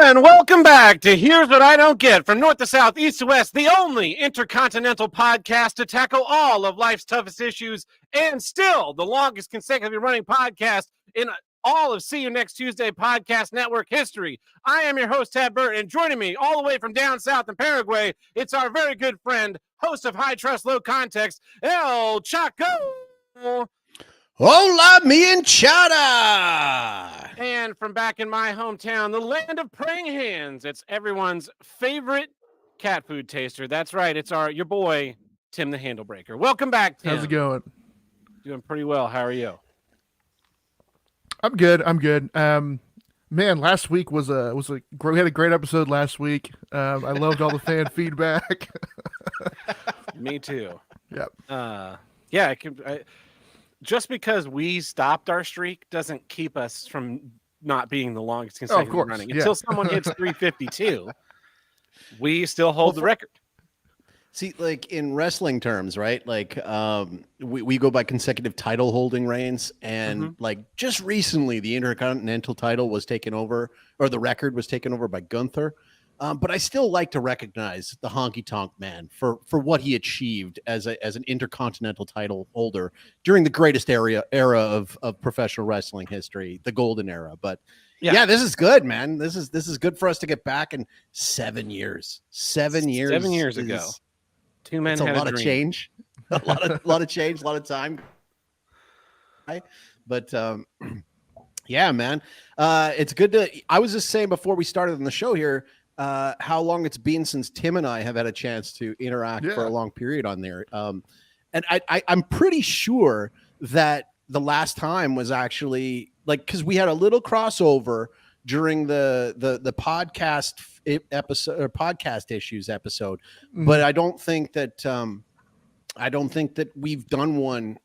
And welcome back to Here's What I Don't Get, from north to south, east to west, the only intercontinental podcast to tackle all of life's toughest issues, and still the longest consecutively running podcast in all of See You Next Tuesday podcast network history. I am your host, Tad Burt, and joining me all the way from down south in Paraguay, it's our very good friend, host of High Trust, Low Context, El Chaco. Hola, mi hinchada! And from back in my hometown, the land of praying hands, it's everyone's favorite cat food taster. That's right, it's your boy, Tim the Handlebreaker. Welcome back, Tim. How's it going? Doing pretty well. How are you? I'm good. Man, last week we had a great episode last week. I loved all the fan feedback. Me too. Yep. Just because we stopped our streak doesn't keep us from not being the longest consecutive running. Until someone hits 352, we still hold the record. See, like in wrestling terms, right? Like we go by consecutive title holding reigns, and like just recently the Intercontinental title was taken over, or the record was taken over by Gunther. But I still like to recognize the Honky Tonk Man for what he achieved as an Intercontinental title holder during the greatest era of professional wrestling history, the Golden Era. But yeah, this is good, man. This is good for us to get back in 7 years. 7 years. 7 years ago, two men had a lot a of dream. change, a lot of change, a lot of time. But yeah, man, it's good to. I was just saying before we started on the show here. How long it's been since Tim and I have had a chance to interact for a long period on there. And I'm pretty sure that the last time was actually like, because we had a little crossover during the podcast episode or podcast issues episode, but I don't think that we've done one,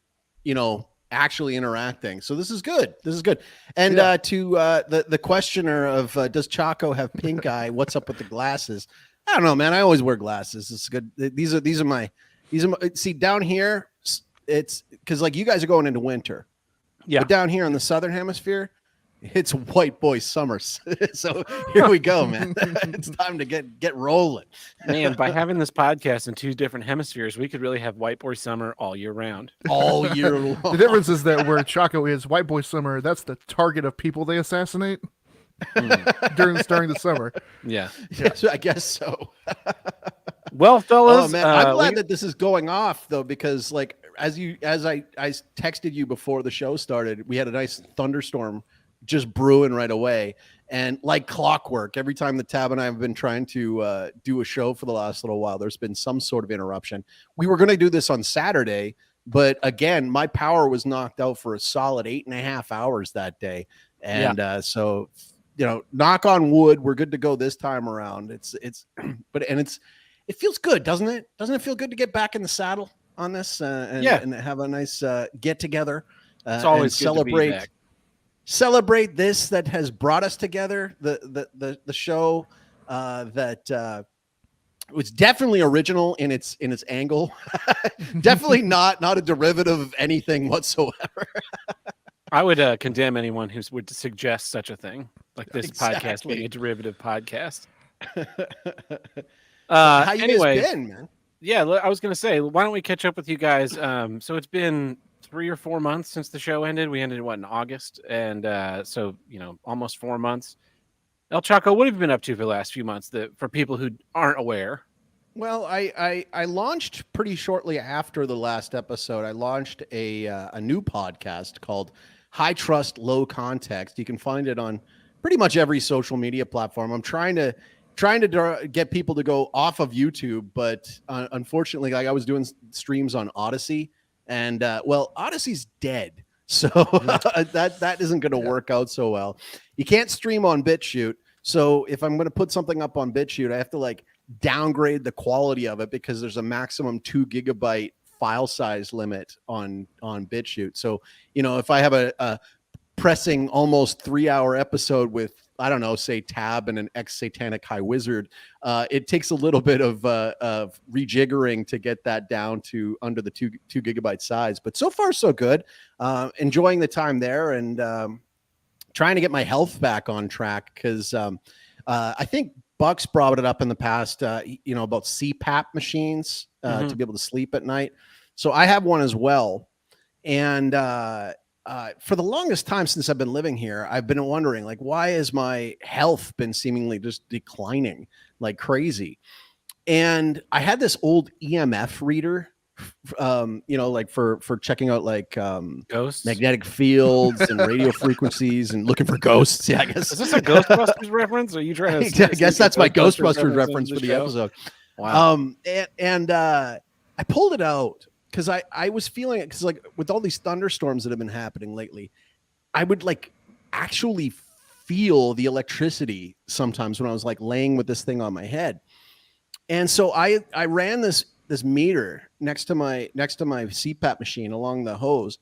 actually interacting. So this is good. And to the questioner of does Chaco have pink eye? What's up with the glasses? I don't know, man. I always wear glasses. It's good. These are my see down here. It's because like you guys are going into winter. Yeah. But down here in the southern hemisphere, it's white boy summers. So here we go, man. It's time to get rolling. Man, by having this podcast in two different hemispheres, we could really have white boy summer all year round. All year long. The difference is that where Chaco is, white boy summer, that's the target of people they assassinate during the summer. Yeah. I guess so. Well, fellas, oh, man, I'm glad that this is going off though, because like as I texted you before the show started, we had a nice thunderstorm just brewing right away, and like clockwork, every time the Tab and I have been trying to do a show for the last little while, there's been some sort of interruption. We were going to do this on Saturday, but again, my power was knocked out for a solid 8.5 hours that day, and so knock on wood, we're good to go this time around. It feels good, doesn't it? Doesn't it feel good to get back in the saddle on this and have a nice get together? It's always good to be back. Celebrate this that has brought us together. The show that was definitely original in its angle. Definitely not a derivative of anything whatsoever. I would condemn anyone who would suggest such a thing, like this podcast being a derivative podcast. How you guys been, man? Yeah, I was going to say, why don't we catch up with you guys? So it's been 3 or 4 months since the show ended. We ended in August, and so almost 4 months. El Chaco, what have you been up to for the last few months? For people who aren't aware. Well, I launched pretty shortly after the last episode. I launched a new podcast called High Trust, Low Context. You can find it on pretty much every social media platform. I'm trying to get people to go off of YouTube, but unfortunately, like I was doing streams on Odyssey. And Odyssey's dead, so that isn't going to work out so well. You can't stream on BitChute, so if I'm going to put something up on BitChute, I have to like downgrade the quality of it because there's a maximum 2 gigabyte file size limit on BitChute. So if I have a pressing almost 3-hour episode with, I don't know, say Tab and an ex-satanic high wizard, it takes a little bit of rejiggering to get that down to under the 2 gigabyte size. But so far, so good. Enjoying the time there and trying to get my health back on track because I think Buck's brought it up in the past, about CPAP machines to be able to sleep at night. So I have one as well. And for the longest time since I've been living here, I've been wondering, like, why has my health been seemingly just declining like crazy? And I had this old EMF reader, like for checking out like Ghosts, magnetic fields and radio frequencies and looking for ghosts. Yeah, I guess. Is this a Ghostbusters reference? Or are you trying to? I guess that's my Ghostbusters reference for the episode. Wow. And I pulled it out because I was feeling it because, like, with all these thunderstorms that have been happening lately, I would like actually feel the electricity sometimes when I was like laying with this thing on my head. And so I ran this meter next to my CPAP machine along the hose,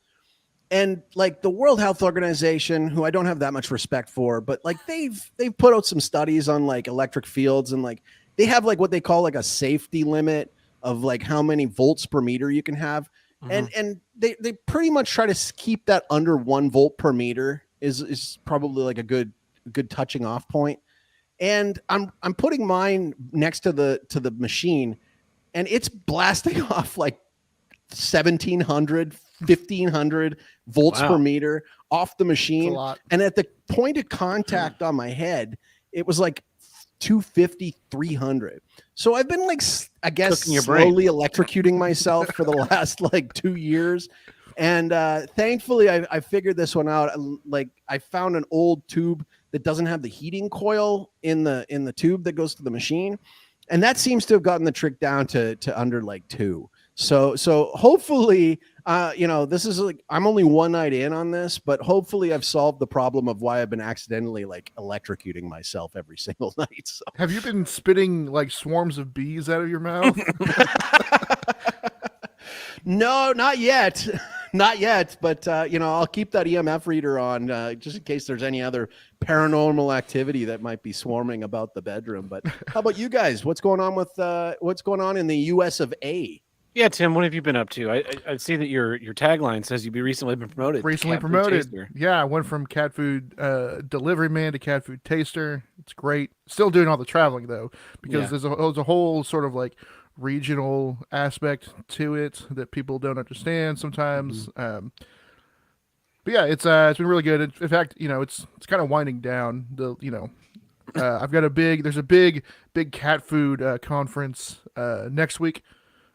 and like the World Health Organization, who I don't have that much respect for, but like they've put out some studies on like electric fields, and like they have like what they call like a safety limit of like how many volts per meter you can have, and they pretty much try to keep that under 1 volt per meter is probably like a good touching off point. And I'm putting mine next to the machine, and it's blasting off like 1,700, 1,500 volts per meter off the machine. And at the point of contact on my head, it was like 250, 300. So I've been like, I guess, slowly electrocuting myself for the last like 2 years. And thankfully, I figured this one out. Like, I found an old tube that doesn't have the heating coil in the tube that goes to the machine, and that seems to have gotten the trick down to under like 2. So hopefully, this is like, I'm only one night in on this, but hopefully I've solved the problem of why I've been accidentally like electrocuting myself every single night. So. Have you been spitting like swarms of bees out of your mouth? No, not yet. Not yet, but I'll keep that EMF reader on just in case there's any other paranormal activity that might be swarming about the bedroom. But how about you guys? What's going on in the US of A? Yeah, Tim, what have you been up to? I see that your tagline says you've recently been promoted. Recently promoted. Yeah, I went from cat food delivery man to cat food taster. It's great. Still doing all the traveling though, because there's a whole sort of like regional aspect to it that people don't understand sometimes. But yeah, it's been really good. In fact, it's kind of winding down. I've got there's a big cat food conference next week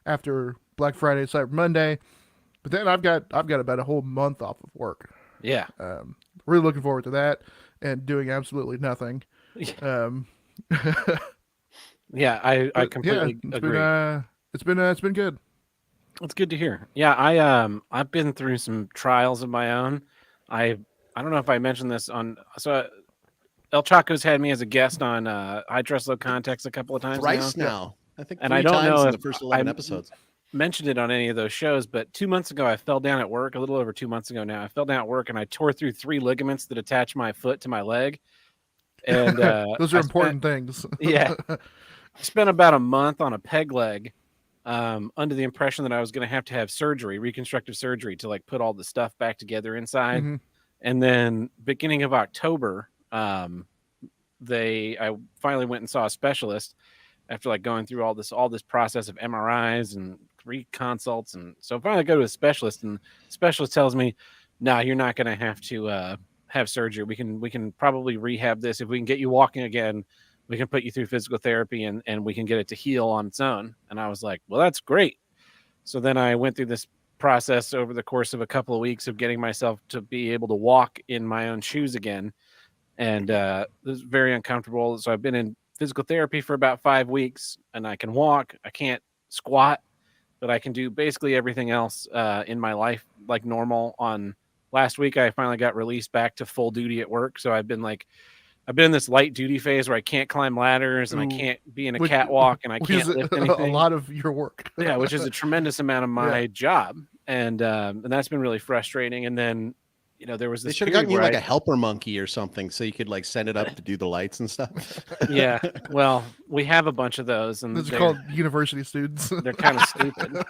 after Black Friday, Cyber Monday. But then I've got about a whole month off of work. Yeah. Really looking forward to that and doing absolutely nothing. Yeah, I completely agree. It's been good. It's good to hear. Yeah, I've been through some trials of my own. I don't know if I mentioned this El Chaco's had me as a guest on High Trust Low Context a couple of times. Thrice now. I think 3 and I don't times know in if the first 11 episodes. Mentioned it on any of those shows, but 2 months ago I fell down at work, a little over 2 months ago now. I fell down at work and I tore through 3 ligaments that attach my foot to my leg. And those are important things. Yeah. I spent about a month on a peg leg under the impression that I was going to have surgery, reconstructive surgery, to like put all the stuff back together inside. And then beginning of October, I finally went and saw a specialist after like going through all this process of MRIs and reconsults. And so finally I go to a specialist, and the specialist tells me, no, you're not going to have to have surgery. We can probably rehab this. If we can get you walking again, we can put you through physical therapy and we can get it to heal on its own. And I was like, well, that's great. So then I went through this process over the course of a couple of weeks of getting myself to be able to walk in my own shoes again. And it was very uncomfortable. So I've been in physical therapy for about 5 weeks, and I can walk. I can't squat, but I can do basically everything else in my life like normal. On last week, I finally got released back to full duty at work. So I've been in this light duty phase where I can't climb ladders and I can't be in a catwalk and I can't lift anything. A lot of your work. Yeah, which is a tremendous amount of my job. And that's been really frustrating. And then, there was this. They should have gotten you like a helper monkey or something so you could like send it up to do the lights and stuff. Yeah. Well, we have a bunch of those, and those are called university students. They're kind of stupid.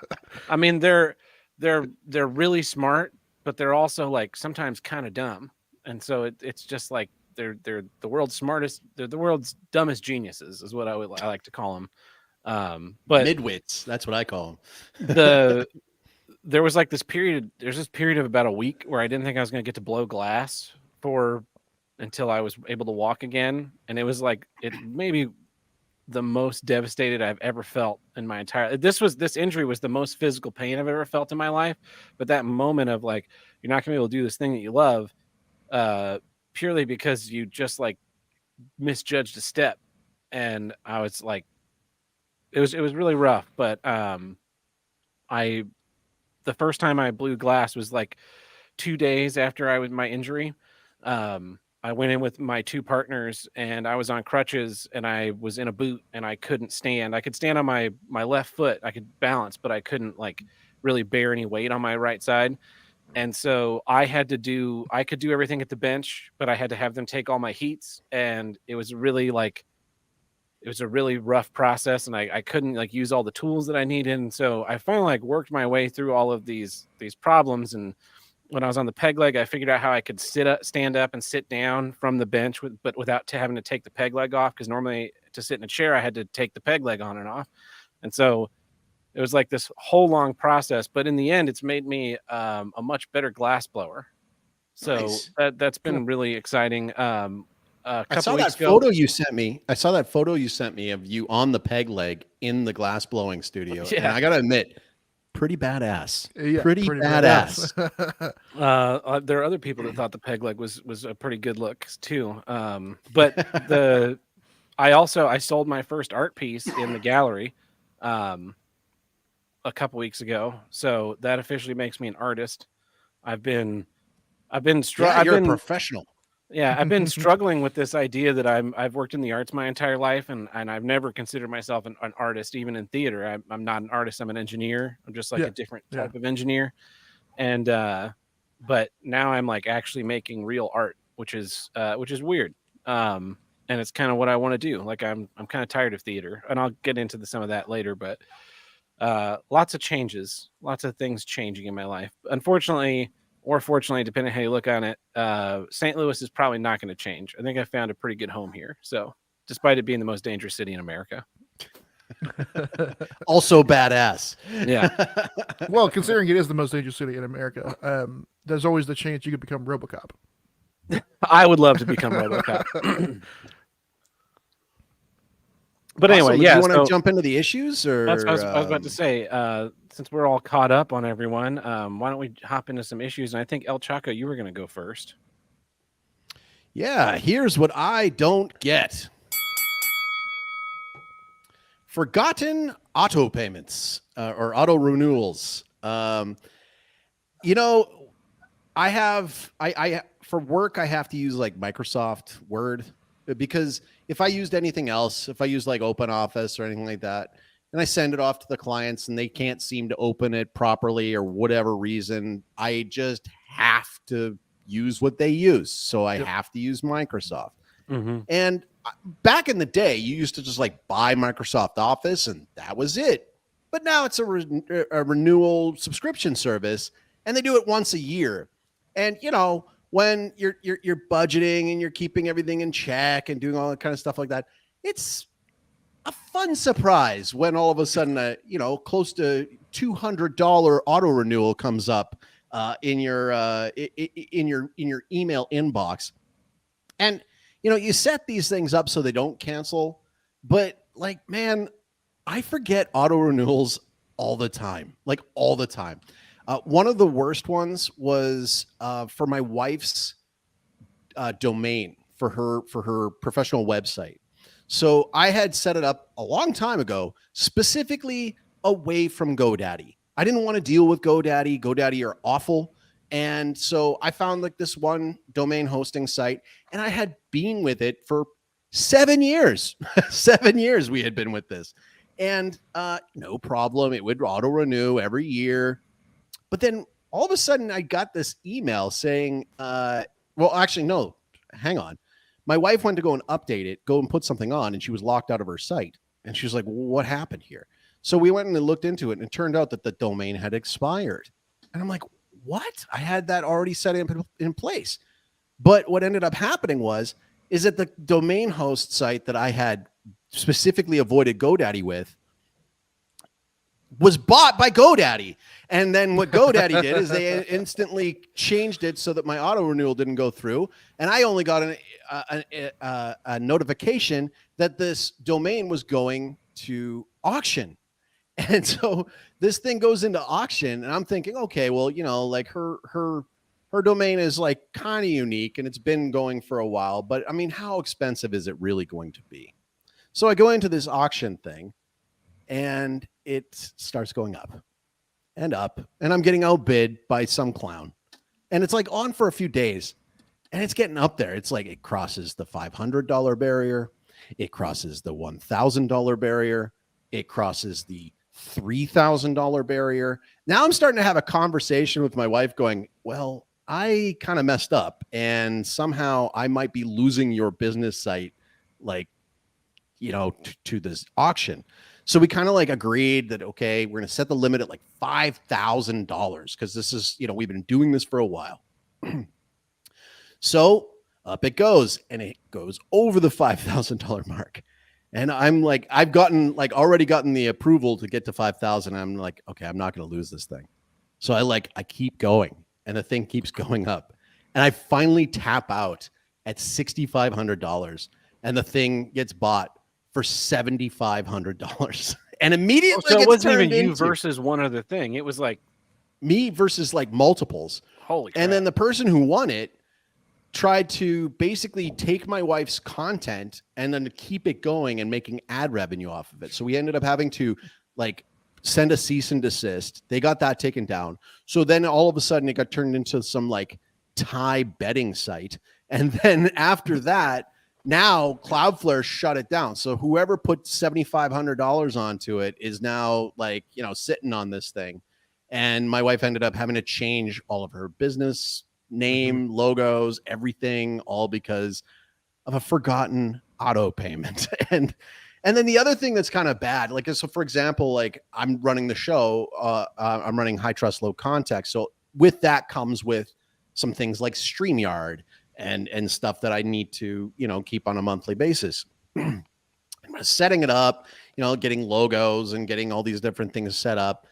I mean, they're really smart, but they're also like sometimes kind of dumb. And so it's just like they're the world's smartest. They're the world's dumbest geniuses, is what I like to call them. But midwits, that's what I call them. There's this period of about a week where I didn't think I was going to get to blow glass until I was able to walk again, and it was like it maybe the most devastated I've ever felt in my entire. This injury was the most physical pain I've ever felt in my life, but that moment of like you're not going to be able to do this thing that you love, purely because you just like misjudged a step, and I was like, it was really rough, but the first time I blew glass was like 2 days after my injury. I went in with my two partners, and I was on crutches, and I was in a boot, and I couldn't stand. I could stand on my left foot. I could balance, but I couldn't like really bear any weight on my right side. And so I could do everything at the bench, but I had to have them take all my heats. And it was really it was a really rough process, and I couldn't like use all the tools that I needed. And so I finally like worked my way through all of these problems. And when I was on the peg leg, I figured out how I could stand up and sit down from the bench, but without having to take the peg leg off. Because normally to sit in a chair, I had to take the peg leg on and off. And so it was like this whole long process, but in the end, it's made me a much better glass blower. So Nice. that's been really exciting. I saw that photo you sent me. I saw that photo you sent me of you on the peg leg in the glass blowing studio. Yeah. And I got to admit, pretty badass. Yeah, pretty badass. There are other people that thought the peg leg was a pretty good look too. But I sold my first art piece in the gallery a couple weeks ago. So that officially makes me an artist. You're a professional. Yeah, I've been struggling with this idea that I've worked in the arts my entire life, and I've never considered myself an artist, even in theater. I'm not an artist. I'm an engineer. I'm just like a different type of engineer. And but now I'm like actually making real art, which is weird. And it's kind of what I want to do. Like I'm kind of tired of theater, and I'll get into some of that later. But lots of changes, lots of things changing in my life. Unfortunately, or fortunately, depending on how you look on it, St. Louis is probably not going to change. I think I found a pretty good home here. So, despite it being the most dangerous city in America. Also badass. Yeah. Well, considering it is the most dangerous city in America, there's always the chance you could become RoboCop. I would love to become RoboCop. But anyway, awesome. Do you want to jump into the issues, or that's what I was about to say. Since we're all caught up on everyone, why don't we hop into some issues? And I think El Chaco, you were going to go first. Yeah, here's what I don't get. Forgotten auto payments or auto renewals. I for work, I have to use like Microsoft Word, because if I used anything else, if I use like Open Office or anything like that, and I send it off to the clients and they can't seem to open it properly or whatever reason, I just have to use what they use. So I have to use Microsoft. Mm-hmm. And back in the day, you used to just like buy Microsoft Office and that was it. But now it's a renewal subscription service, and they do it once a year. And when you're budgeting and you're keeping everything in check and doing all that kind of stuff like that, it's a fun surprise when all of a sudden close to $200 auto renewal comes up in your email inbox. And you set these things up so they don't cancel, but like, man, I forget auto renewals all the time. One of the worst ones was for my wife's domain for her professional website. So I had set it up a long time ago, specifically away from GoDaddy. I didn't want to deal with GoDaddy. GoDaddy are awful. And so I found like this one domain hosting site, and I had been with it for 7 years. 7 years we had been with this, and no problem. It would auto renew every year. But then all of a sudden I got this email saying, well, actually, no, hang on. My wife went to go and update it, go and put something on, and she was locked out of her site. And she was like, what happened here? So we went and looked into it, and it turned out that the domain had expired. And I'm like, what? I had that already set in place. But what ended up happening was is that the domain host site that I had specifically avoided GoDaddy with was bought by GoDaddy. And then what GoDaddy did is they instantly changed it so that my auto renewal didn't go through. And I only got a notification that this domain was going to auction. And so this thing goes into auction, and I'm thinking, okay, well, like her domain is like kind of unique, and it's been going for a while. But I mean, how expensive is it really going to be? So I go into this auction thing, and it starts going up, and I'm getting outbid by some clown, and it's like on for a few days, and it's getting up there. It's like it crosses the $500 barrier, it crosses the $1,000 barrier, it crosses the $3,000 barrier. Now I'm starting to have a conversation with my wife going, well, I kind of messed up, and somehow I might be losing your business site, like, to this auction. So we kind of like agreed that, okay, we're going to set the limit at like $5,000 because this is, we've been doing this for a while. So up it goes, and it goes over the $5,000 mark. And I'm like, I've already gotten the approval to get to 5,000. I'm like, okay, I'm not going to lose this thing. So I keep going, and the thing keeps going up, and I finally tap out at $6,500, and the thing gets bought for $7,500. And immediately, so it wasn't even you versus one other thing. It was like me versus like multiples. Holy crap. And then the person who won it tried to basically take my wife's content and then to keep it going and making ad revenue off of it. So we ended up having to like send a cease and desist. They got that taken down. So then all of a sudden it got turned into some like Thai betting site. And then after that, now Cloudflare shut it down. So whoever put $7,500 onto it is now like, sitting on this thing. And my wife ended up having to change all of her business name, logos, everything, all because of a forgotten auto payment. And then the other thing that's kind of bad, like, so for example, like I'm running the show, I'm running High Trust Low Context. So with that comes with some things like StreamYard and stuff that I need to, keep on a monthly basis. Setting it up, getting logos and getting all these different things set up.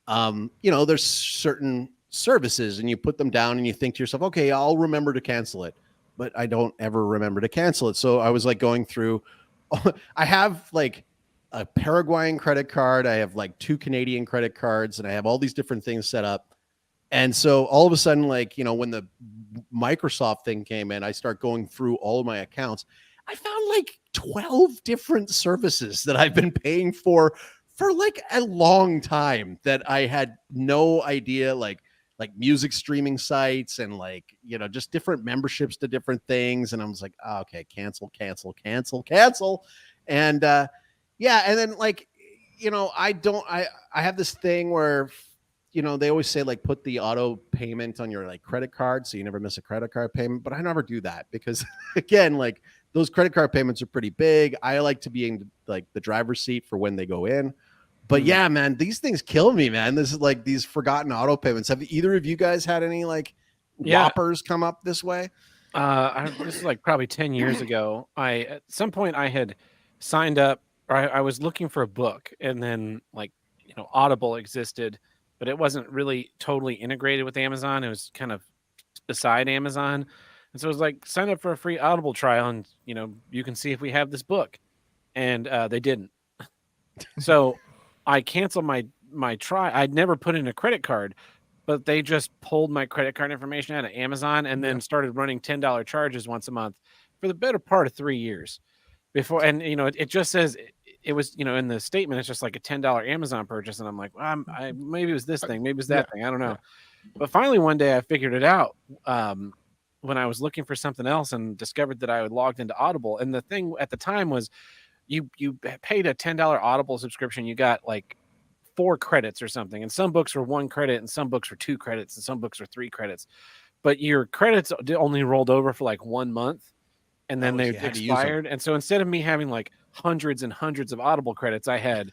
There's certain services, and you put them down and you think to yourself, okay, I'll remember to cancel it, but I don't ever remember to cancel it. So I was like going through, I have like a Paraguayan credit card, I have like 2 Canadian credit cards, and I have all these different things set up. And so all of a sudden, like, when the Microsoft thing came in, I start going through all of my accounts. I found like 12 different services that I've been paying for like a long time that I had no idea, like music streaming sites and like, just different memberships to different things. And I was like, oh, okay, cancel. And yeah. And then like, I have this thing where, they always say like, put the auto payment on your like credit card, so you never miss a credit card payment, but I never do that because again, like those credit card payments are pretty big. I like to be in like the driver's seat for when they go in. But yeah, man, these things kill me, man. This is like these forgotten auto payments. Have either of you guys had any like whoppers come up this way? This is like probably 10 years ago. At some point I had signed up, or I was looking for a book, and then like, Audible existed, but it wasn't really totally integrated with Amazon. It was kind of beside Amazon. And so it was like, sign up for a free Audible trial, and you can see if we have this book. And they didn't. So I canceled my try. I'd never put in a credit card, but they just pulled my credit card information out of Amazon and then started running $10 charges once a month for the better part of 3 years before. And, it just says it was, in the statement, it's just like a $10 Amazon purchase. And I'm like, well, maybe it was this thing, maybe it was that thing. I don't know. Yeah. But finally, one day I figured it out when I was looking for something else and discovered that I had logged into Audible. And the thing at the time was, you paid a $10 Audible subscription. You got like 4 credits or something. And some books were 1 credit, and some books were 2 credits, and some books were 3 credits. But your credits only rolled over for like 1 month, and then they expired. And so instead of me having like hundreds and hundreds of Audible credits, I had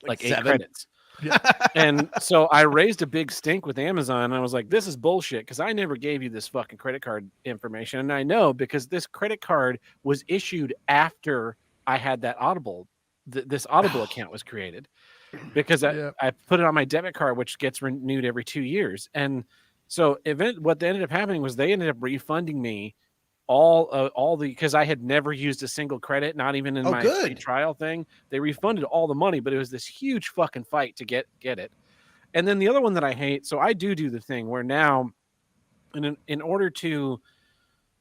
like 8 credits. Yeah. And so I raised a big stink with Amazon. And I was like, this is bullshit because I never gave you this fucking credit card information. And I know because this credit card was issued after I had that Audible, this Audible account was created because I put it on my debit card, which gets renewed every 2 years. And so what ended up happening was they ended up refunding me all the, because I had never used a single credit, not even in my free trial thing. They refunded all the money, but it was this huge fucking fight to get it. And then the other one that I hate, so I do the thing where now, in order to,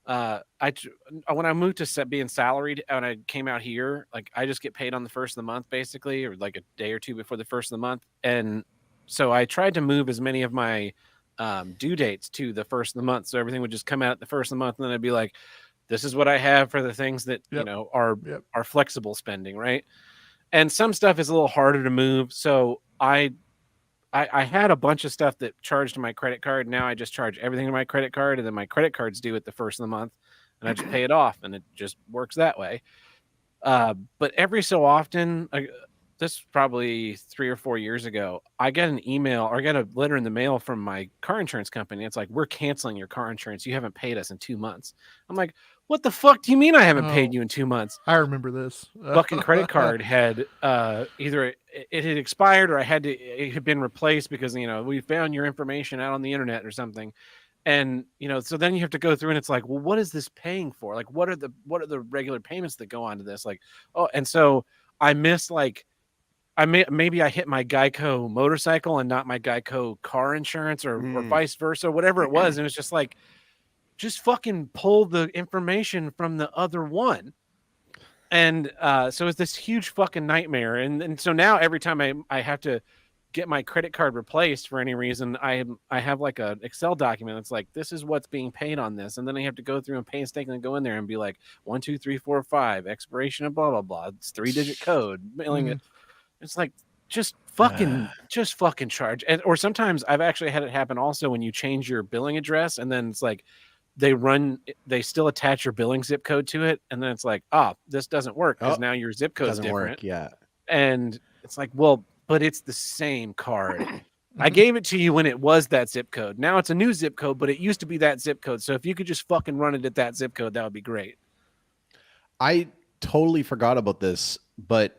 when I moved to being salaried and I came out here, like I just get paid on the first of the month basically, or like a day or two before the first of the month. And so I tried to move as many of my due dates to the first of the month, so everything would just come out at the first of the month, and then I'd be like, this is what I have for the things that are flexible spending, right? And some stuff is a little harder to move, so I had a bunch of stuff that charged to my credit card. Now I just charge everything to my credit card, and then my credit card's due at the first of the month, and I just pay it off, and it just works that way. But every so often, this is probably 3 or 4 years ago, I got an email or I got a letter in the mail from my car insurance company. It's like, we're canceling your car insurance. You haven't paid us in 2 months. I'm like, what the fuck do you mean I haven't paid you in 2 months? I remember this. Fucking credit card had either it had expired or it had been replaced because, we found your information out on the internet or something. And, so then you have to go through and it's like, well, what is this paying for? Like, what are the regular payments that go onto this? Like, and so I missed maybe I hit my Geico motorcycle and not my Geico car insurance or vice versa, whatever it was. And it's just like, just fucking pull the information from the other one. And so it's this huge fucking nightmare. And so now every time I have to get my credit card replaced for any reason, I have like a Excel document. It's like, this is what's being paid on this. And then I have to go through and painstakingly go in there and be like, 1, 2, 3, 4, 5, expiration of blah, blah, blah. It's 3-digit code, mailing it. It's like, just fucking charge. Or sometimes I've actually had it happen also when you change your billing address and then it's like they still attach your billing zip code to it. And then it's like, this doesn't work because now your zip code is different. Work, yeah. And it's like, well, but it's the same card. I gave it to you when it was that zip code. Now it's a new zip code, but it used to be that zip code. So if you could just fucking run it at that zip code, that would be great. I totally forgot about this, but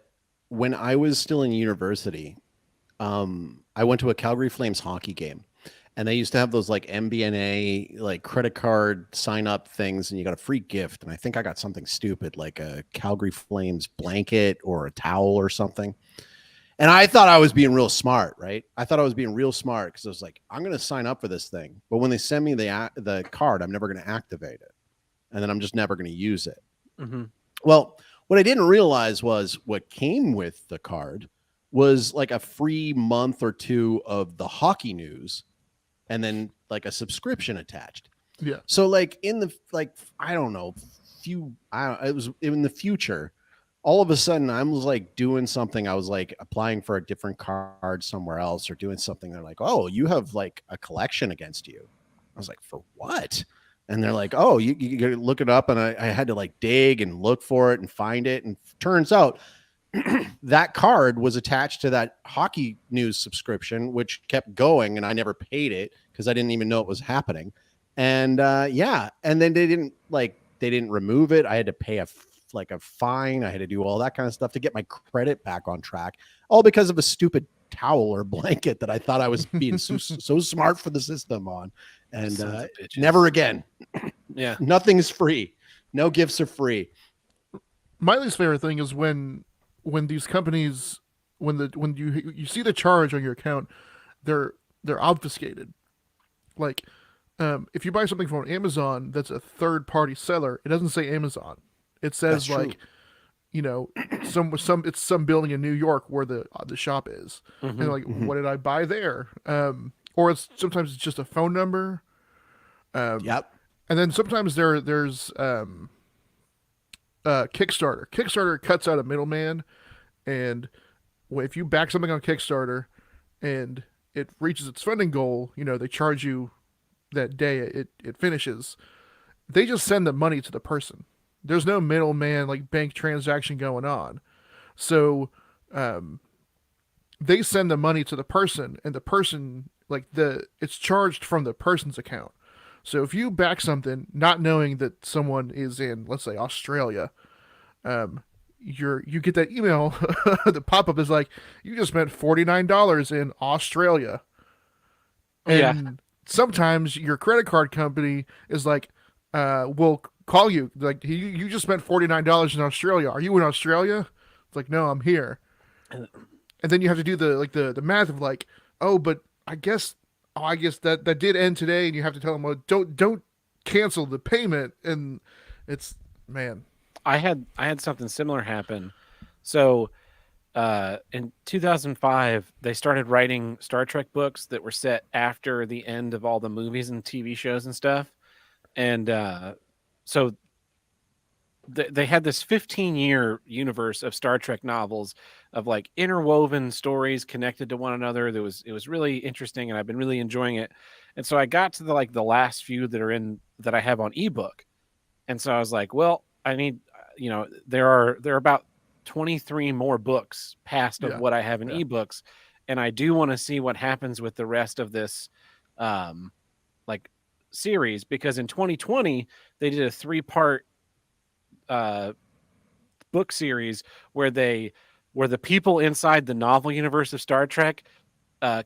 when I was still in university, I went to a Calgary Flames hockey game, and they used to have those like MBNA, like credit card sign up things, and you got a free gift. And I think I got something stupid like a Calgary Flames blanket or a towel or something. And I thought I was being real smart, right? I thought I was being real smart because I was like, I'm going to sign up for this thing. But when they send me the card, I'm never going to activate it. And then I'm just never going to use it. Mm-hmm. Well, what I didn't realize was what came with the card was like a free month or 2 of the hockey news and then like a subscription attached. Yeah. So like in the, I don't know, it was in the future, all of a sudden I was like doing something. I was like applying for a different card somewhere else or doing something. They're like, oh, you have like a collection against you. I was like, for what? And they're like, oh, you look it up. And I had to like dig and look for it and find it. And turns out that card was attached to that hockey news subscription, which kept going. And I never paid it because I didn't even know it was happening. And and then they didn't remove it. I had to pay a fine. I had to do all that kind of stuff to get my credit back on track, all because of a stupid towel or blanket that I thought I was being so smart for the system on. And never again. Yeah. Nothing's free. No gifts are free. My least favorite thing is when these companies, when you see the charge on your account, they're obfuscated. Like, if you buy something from Amazon that's a third-party seller, it doesn't say Amazon. It says like, it's some building in New York where the shop is, and like, what did I buy there? Or sometimes it's just a phone number. Yep. And then sometimes there's Kickstarter. Kickstarter cuts out a middleman, and if you back something on Kickstarter and it reaches its funding goal, they charge you that day it finishes. They just send the money to the person. There's no middleman like bank transaction going on. So they send the money to the person, and the person it's charged from the person's account. So if you back something not knowing that someone is in, let's say, Australia, you get that email. The pop-up is like, you just spent $49 in Australia. And sometimes your credit card company is like, will call you like, you just spent $49 in Australia. Are you in Australia? It's like, no, I'm here. And then you have to do the math of like, oh, but I guess that did end today, and you have to tell them, well, don't cancel the payment. And it's, man. I had something similar happen. So in 2005, they started writing Star Trek books that were set after the end of all the movies and TV shows and stuff. And so they had this 15-year universe of Star Trek novels of like interwoven stories connected to one another. It was really interesting, and I've been really enjoying it. And so I got to the last few that I have on ebook. And so I was like, well, I need, there are about 23 more books past of what I have in ebooks, and I do want to see what happens with the rest of this series, because in 2020 they did a 3-part book series where the people inside the novel universe of Star Trek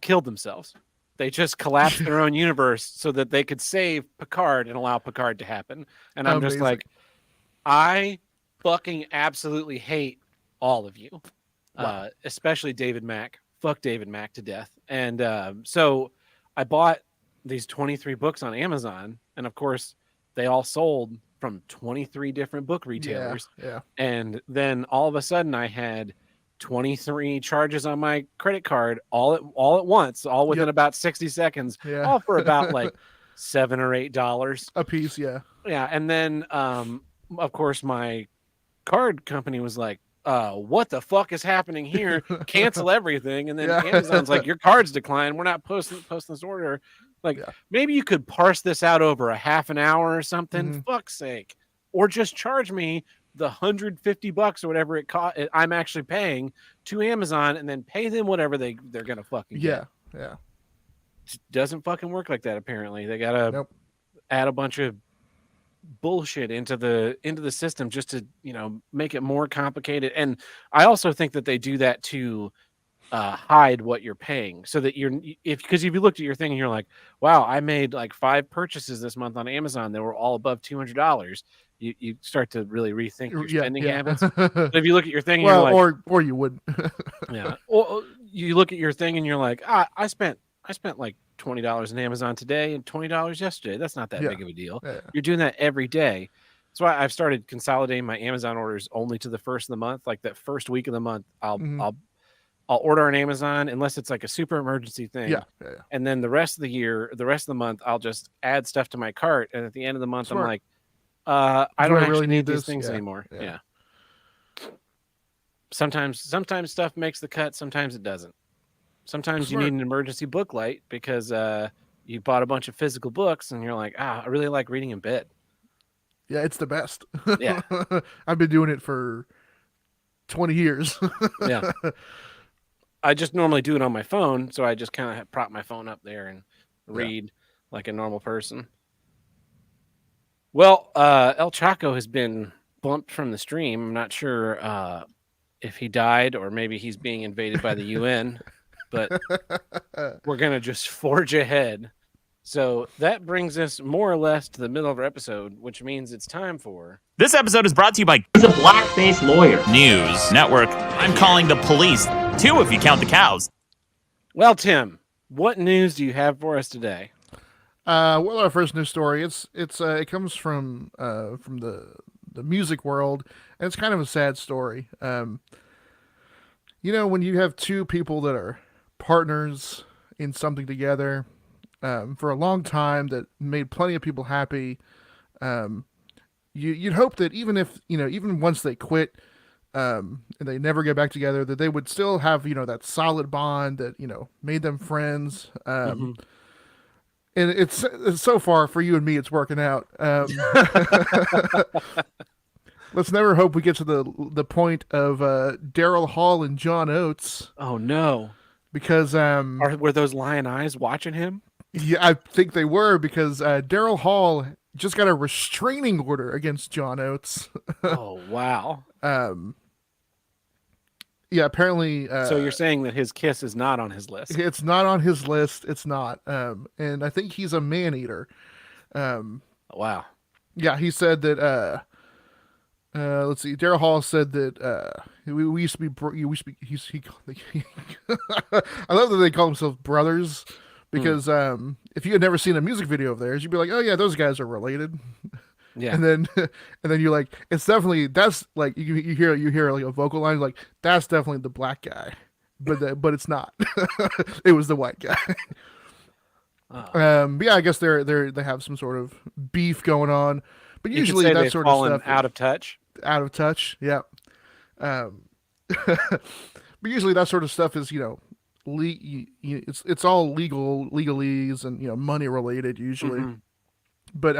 killed themselves. They just collapsed their own universe so that they could save Picard and allow Picard to happen. And I'm just like, I fucking absolutely hate all of you, especially David Mack. Fuck David Mack to death. And so I bought these 23 books on Amazon, and of course they all sold from 23 different book retailers. Yeah. And then all of a sudden I had 23 charges on my credit card all at once, all within about 60 seconds, all for about like $7 or $8 a piece. Yeah. And then of course my card company was like, what the fuck is happening here? Cancel everything. And then Amazon's like, your card's declined, we're not posting this order. Like, maybe you could parse this out over a half an hour or something. Fuck's sake. Or just charge me the $150 or whatever I'm actually paying to Amazon, and then pay them whatever they're gonna fucking get. Yeah. It doesn't fucking work like that. Apparently, they gotta add a bunch of bullshit into the system just to make it more complicated. And I also think that they do that to hide what you're paying, so that because if you looked at your thing and you're like, wow, I made like 5 purchases this month on Amazon that were all above $200, you start to really rethink your spending habits. But if you look at your thing and you're like, or you wouldn't. Or you look at your thing and you're like, I spent like $20 on Amazon today and $20 yesterday. That's not that big of a deal. You're doing that every day. That's why I've started consolidating my Amazon orders only to the first of the month. Like that first week of the month, I'll order on Amazon unless it's like a super emergency thing. And then the rest of the month, I'll just add stuff to my cart. And at the end of the month, I'm like, I don't actually need these things anymore. Yeah. Sometimes stuff makes the cut. Sometimes it doesn't. Sometimes you need an emergency book light because you bought a bunch of physical books and you're like, I really like reading in bed. Yeah, it's the best. Yeah. I've been doing it for 20 years. Yeah. I just normally do it on my phone, so I just kind of prop my phone up there and read like a normal person. Well, El Chaco has been bumped from the stream. I'm not sure if he died or maybe he's being invaded by the UN, but we're going to just forge ahead. So that brings us more or less to the middle of our episode, which means it's time for... This episode is brought to you by... He's a black-faced lawyer. News Network. I'm calling the police. 2 if you count the cows. Well, Tim, what news do you have for us today? Well, our first news story, it comes from the music world, and it's kind of a sad story. When you have 2 people that are partners in something together for a long time that made plenty of people happy, you'd hope that even once they quit, and they never get back together, that they would still have, that solid bond that, made them friends. And it's so far for you and me, it's working out. Let's never hope we get to the point of Daryl Hall and John Oates. Oh no. because Were those lion eyes watching him? yeah, I think they were, because Daryl Hall just got a restraining order against John Oates. Oh wow! Yeah, apparently. So you're saying that his kiss is not on his list? It's not on his list. It's not. And I think he's a man eater. Wow. Yeah, he said that. Let's see. Daryl Hall said that we used to be. We used to be. I love that they call themselves brothers, because if you had never seen a music video of theirs, you'd be like, oh yeah, those guys are related. Yeah. And then you're like, it's definitely, that's like, you hear like a vocal line, like, that's definitely the black guy, but it's not. It was the white guy. But yeah, I guess they have some sort of beef going on, but usually that sort of stuff out of touch. Out of touch, yeah. But usually that sort of stuff is, it's all legalese and money related usually. Mm-hmm. But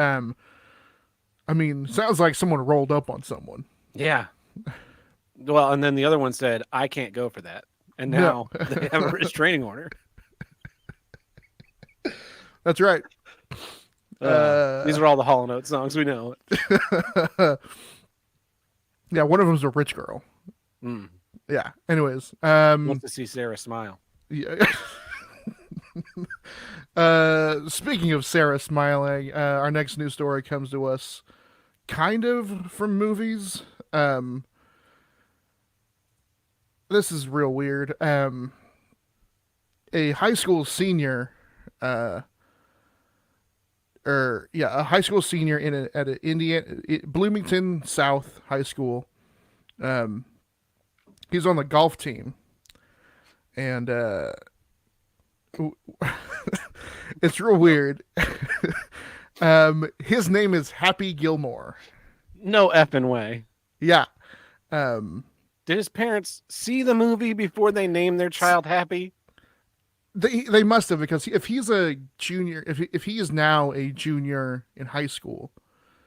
I mean, sounds like someone rolled up on someone. Yeah. Well, and then the other one said, "I can't go for that," and now they have a restraining order. That's right. These are all the Hall & Oates songs we know. Yeah, one of them's a rich girl. Mm. Yeah. Anyways, Wants to see Sarah smile. Yeah. Speaking of Sarah smiling, our next news story comes to us kind of from movies. This is real weird. A high school senior, a high school senior at an Bloomington South High School. He's on the golf team, and it's real weird. His name is Happy Gilmore. No effing way. Yeah. Did his parents see the movie before they named their child Happy? They must have, because if he's a junior, if he is now a junior in high school,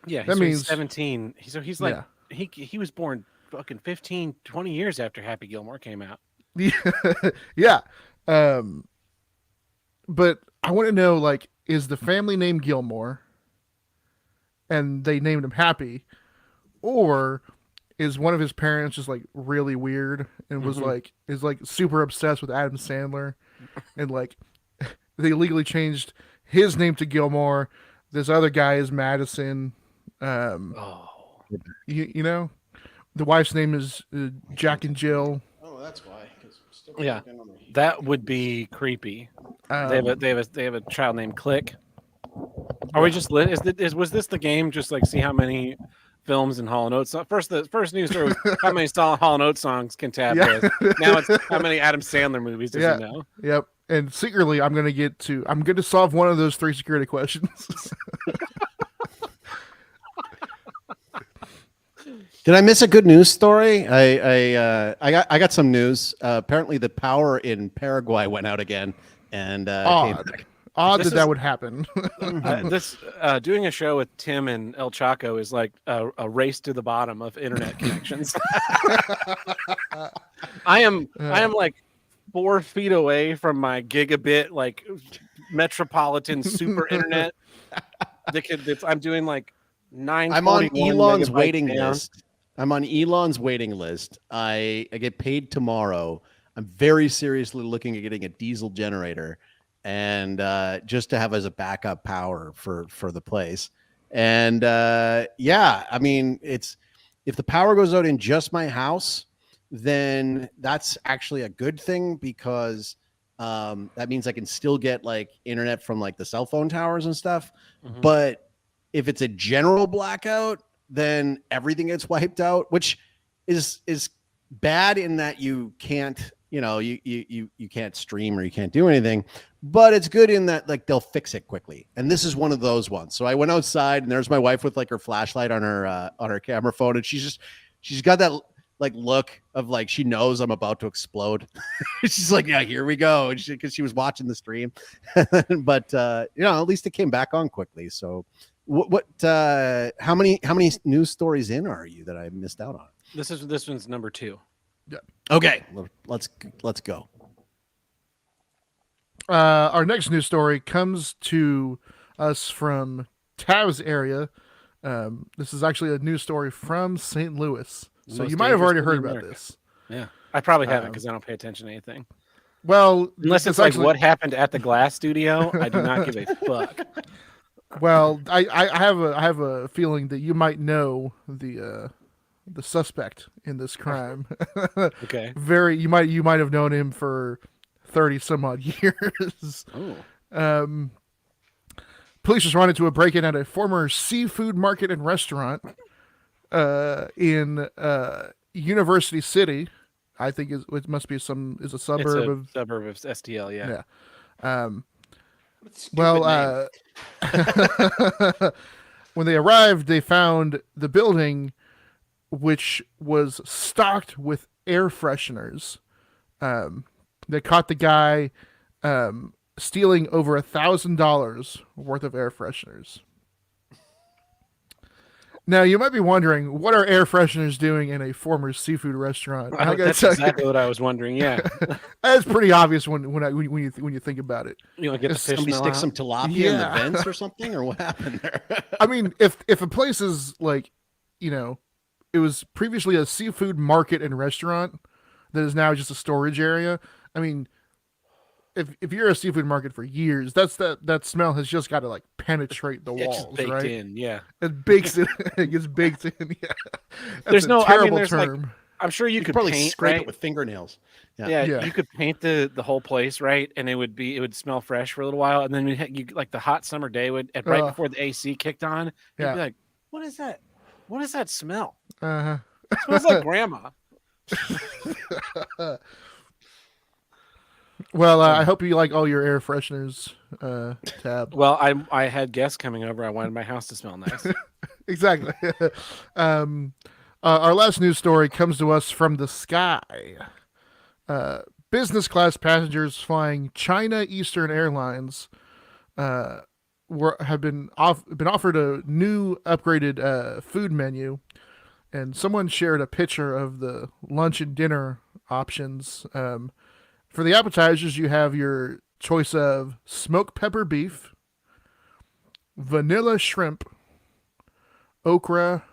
yeah, that means 17. He's like he was born fucking 15, 20 years after Happy Gilmore came out. Yeah. But I want to know, like, is the family name Gilmore and they named him Happy, or is one of his parents just like really weird and was is super obsessed with Adam Sandler, and like they legally changed his name to Gilmore. This other guy is Madison. You know, the wife's name is Jack and Jill. Oh, that's why. Yeah, that would be creepy. They have a child named Click. Are we just lit? Was this the game? Just like see how many films and Hall & Oates. The first news story was how many Hall & Oates songs can Tab has. Now it's how many Adam Sandler movies does he know? Yep. And secretly, I'm going to solve one of those 3 security questions. Did I miss a good news story? I got some news. Apparently, the power in Paraguay went out again, and came back. Odd that would happen. Doing a show with Tim and El Chaco is like a race to the bottom of internet connections. I am like 4 feet away from my gigabit like metropolitan super internet. I'm doing like 9. I'm on Elon's waiting list. I'm on Elon's waiting list. I get paid tomorrow. I'm very seriously looking at getting a diesel generator, and just to have as a backup power for the place. And I mean, if the power goes out in just my house, then that's actually a good thing, because that means I can still get like internet from like the cell phone towers and stuff. Mm-hmm. But if it's a general blackout, then everything gets wiped out, which is bad in that you can't, you can't stream or you can't do anything. But it's good in that like they'll fix it quickly. And this is one of those ones. So I went outside, and there's my wife with like her flashlight on her camera phone, and she's got that like look of like she knows I'm about to explode. She's like, yeah, here we go, and because she was watching the stream. But at least it came back on quickly. So how many news stories in are you that I missed out on? This one's number 2. Yeah. Okay, let's go. Our next news story comes to us from Tav's area. This is actually a news story from St. Louis. So Most you might have already dangerous heard city in about America. this. Yeah, I probably haven't because I don't pay attention to anything. Well, Unless it's like what happened at the Glass Studio, I do not give a fuck. Well, I have a feeling that you might know the suspect in this crime. Okay. You might have known him for 30 some odd years. Oh. Police responded to a break-in at a former seafood market and restaurant in University City. I think it must be a suburb It's a of suburb of STL. Yeah. Well, when they arrived, they found the building, which was stocked with air fresheners. They caught the guy stealing over $1,000 worth of air fresheners. Now, you might be wondering, what are air fresheners doing in a former seafood restaurant? That's exactly what I was wondering. Yeah. That's pretty obvious when you think about it. You know, get the fish Somebody smell stick out? some tilapia in the Yeah. vents or something, or what happened there? I mean, if a place is like, it was previously a seafood market and restaurant that is now just a storage area. I mean, if you're a seafood market for years, that smell has just got to like penetrate the It's walls, just baked right? in. Yeah. It bakes it. It gets baked in. Yeah. That's There's a no. I terrible mean, there's like. term. I'm sure you could probably paint, scrape right? it with fingernails. Yeah, Yeah. you could paint the whole place, right? And it would smell fresh for a little while, and then you like the hot summer day right before the AC kicked on, you'd Yeah. be like, "What is that? What is that smell? Uh-huh. It smells like grandma." Well, I hope you like all your air fresheners, Tab. Well, I had guests coming over. I wanted my house to smell nice. Exactly. Our last news story comes to us from the sky. Business class passengers flying China Eastern Airlines have been offered a new upgraded food menu, and someone shared a picture of the lunch and dinner options. For the appetizers, you have your choice of smoked pepper beef, vanilla shrimp, okra,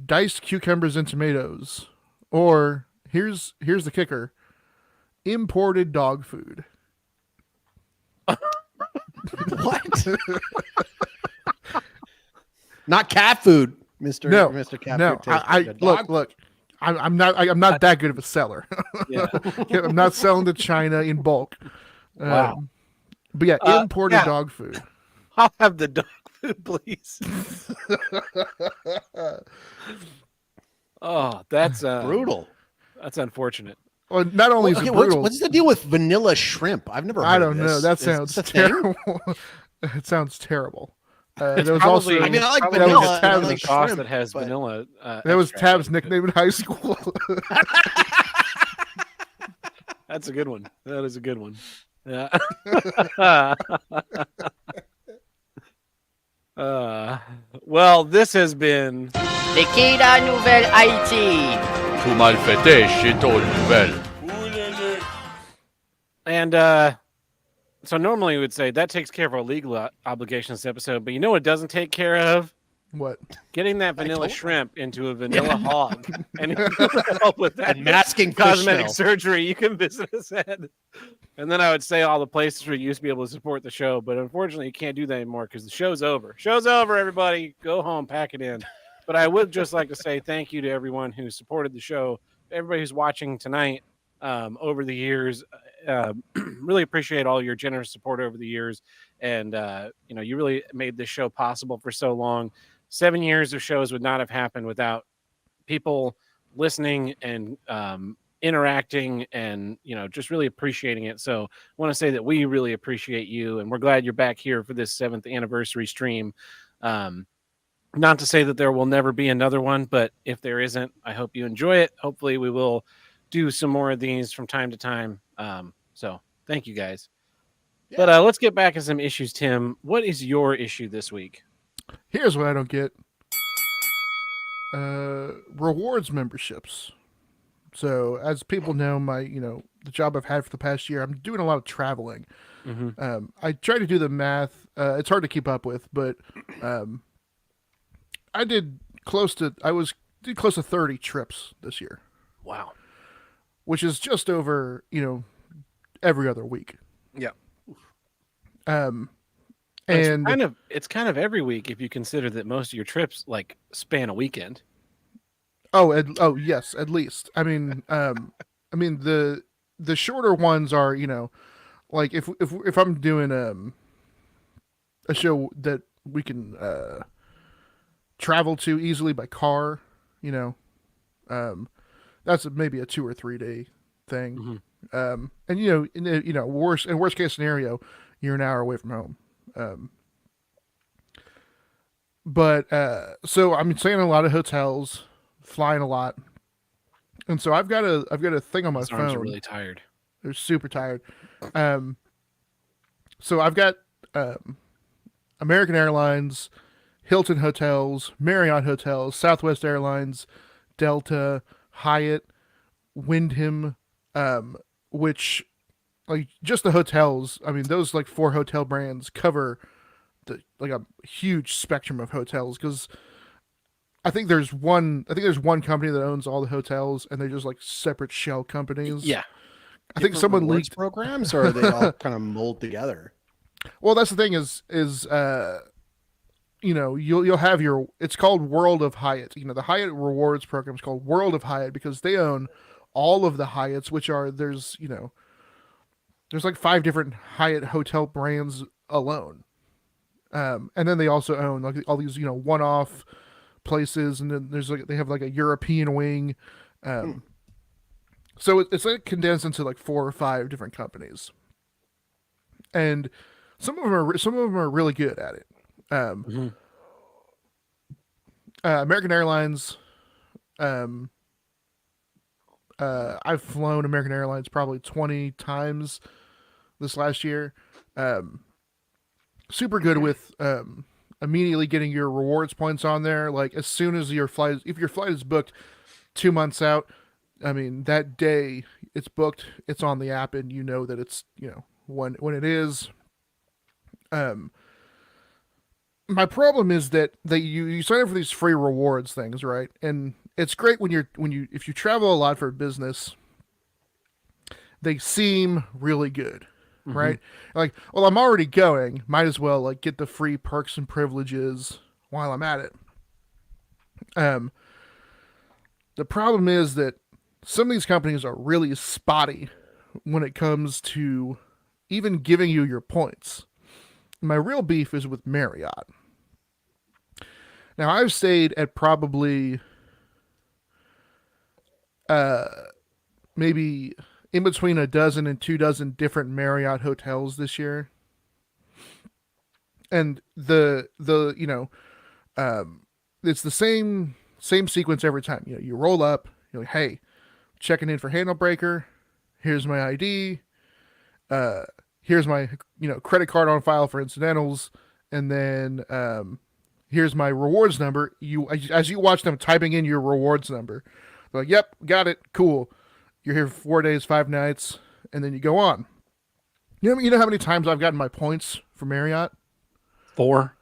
diced cucumbers and tomatoes, or here's the kicker: imported dog food. What? Not cat food, Mister. No, Mr. Cat no. Food Taster. I The dog look. I'm not that good of a seller. Yeah. I'm not selling to China in bulk. Wow. But yeah, imported yeah. dog food. I'll have the dog food, please. Oh, that's brutal. That's unfortunate. Well, not only is Okay, it brutal. what's the deal with vanilla shrimp? I've never. Heard I of don't know. this. That Is sounds this a thing? terrible. It sounds terrible. It's There was probably- also. I mean, I like Probably vanilla. just and I Tab's like sauce shrimp, that has but- vanilla. That was extract Tab's in it. nickname in high school. That's a good one. That is a good one. Yeah. Well, this has been Tequila Nouvelle Haïti. Tout mal fêté chez ton nouvelle. and so normally we would say that takes care of our legal obligations this episode, but you know what it doesn't take care of? What? Getting that vanilla told- shrimp into a vanilla hog. And if you want to help with that And masking fish cosmetic smell. surgery, you can visit us at. And then I would say all the places where you used to be able to support the show, but unfortunately you can't do that anymore because the show's over. Show's over, everybody. Go home, pack it in. But I would just like to say thank you to everyone who supported the show, everybody who's watching tonight over the years. Really appreciate all your generous support over the years. And, you really made this show possible for so long. 7 years of shows would not have happened without people listening and interacting and, just really appreciating it. So I want to say that we really appreciate you, and we're glad you're back here for this 7th anniversary stream. Not to say that there will never be another one, but if there isn't, I hope you enjoy it. Hopefully we will do some more of these from time to time. So thank you guys. Yeah. But let's get back to some issues. Tim, what is your issue this week? Here's what I don't get. Rewards memberships. So as people know, the job I've had for the past year, I'm doing a lot of traveling. Mm-hmm. I try to do the math. It's hard to keep up with, but I did close to 30 trips this year, Wow. which is just over, every other week. Yeah. And it's kind of every week if you consider that most of your trips like span a weekend. yes, at least. I mean, the shorter ones are, like if I'm doing a show that we can travel to easily by car, that's maybe a 2 or 3 day thing. Mm-hmm. And worst case scenario, you're an hour away from home. But so I'm staying in a lot of hotels, flying a lot, and so I've got a thing on my Those phone. arms are really tired. They're super tired. So I've got American Airlines, Hilton Hotels, Marriott Hotels, Southwest Airlines, Delta, Hyatt, Wyndham, which, like, just the hotels. I mean, those like 4 hotel brands cover a huge spectrum of hotels, because I think there's one company that owns all the hotels, and they're just like separate shell companies. Yeah. I think someone rewards leaked. programs, or are they all kind of mold together? Well, that's the thing is you'll have it's called World of Hyatt. The Hyatt rewards program is called World of Hyatt because they own all of the Hyatts, which are there's like 5 different Hyatt hotel brands alone. And then they also own like all these one-off places, and then they have like a European wing. So it's like condensed into like 4 or 5 different companies, and some of them are really good at it. American Airlines. I've flown American Airlines probably 20 times this last year. Super good with immediately getting your rewards points on there. Like as soon as if your flight is booked 2 months out, I mean that day it's booked, it's on the app, and you know that it's when it is. My problem is that you sign up for these free rewards things, right? And it's great if you travel a lot for business. They seem really good, right? Like, well, I'm already going, might as well like get the free perks and privileges while I'm at it. The problem is that some of these companies are really spotty when it comes to even giving you your points. My real beef is with Marriott. Now, I've stayed at probably maybe in between a dozen and 2 dozen different Marriott hotels this year. And it's the same sequence every time. You roll up, you're like, hey, checking in for handle breaker. Here's my ID. Here's my credit card on file for incidentals, and then here's my rewards number. As you watch them typing in your rewards number, they're like, yep, got it, cool. You're here for 4 days, 5 nights, and then you go on. You know how many times I've gotten my points for Marriott? 4.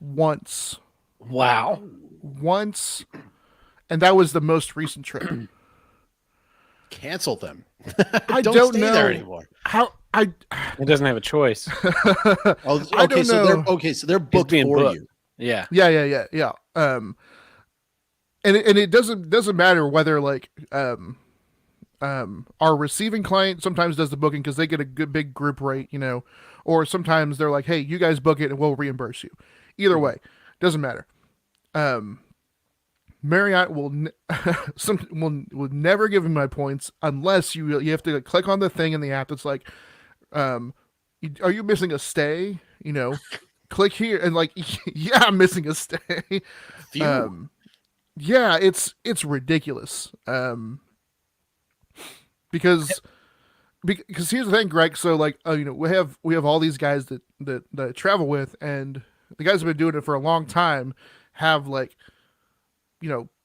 Once. Wow. Once, and that was the most recent trip. Cancel them. I don't don't stay know there anymore. how It doesn't have a choice. Oh, I okay, don't so know. they're booked being for booked. you. Yeah. Yeah. And it doesn't matter whether like our receiving client sometimes does the booking because they get a good big group rate, or sometimes they're like, hey, you guys book it and we'll reimburse you. Either way, doesn't matter. Marriott will never give me my points unless you have to click on the thing in the app that's like, are you missing a stay? Click here and like, yeah, I'm missing a stay. Yeah, it's ridiculous. Because here's the thing, Greg. So like, we have all these guys that I travel with, and the guys have been doing it for a long time have like,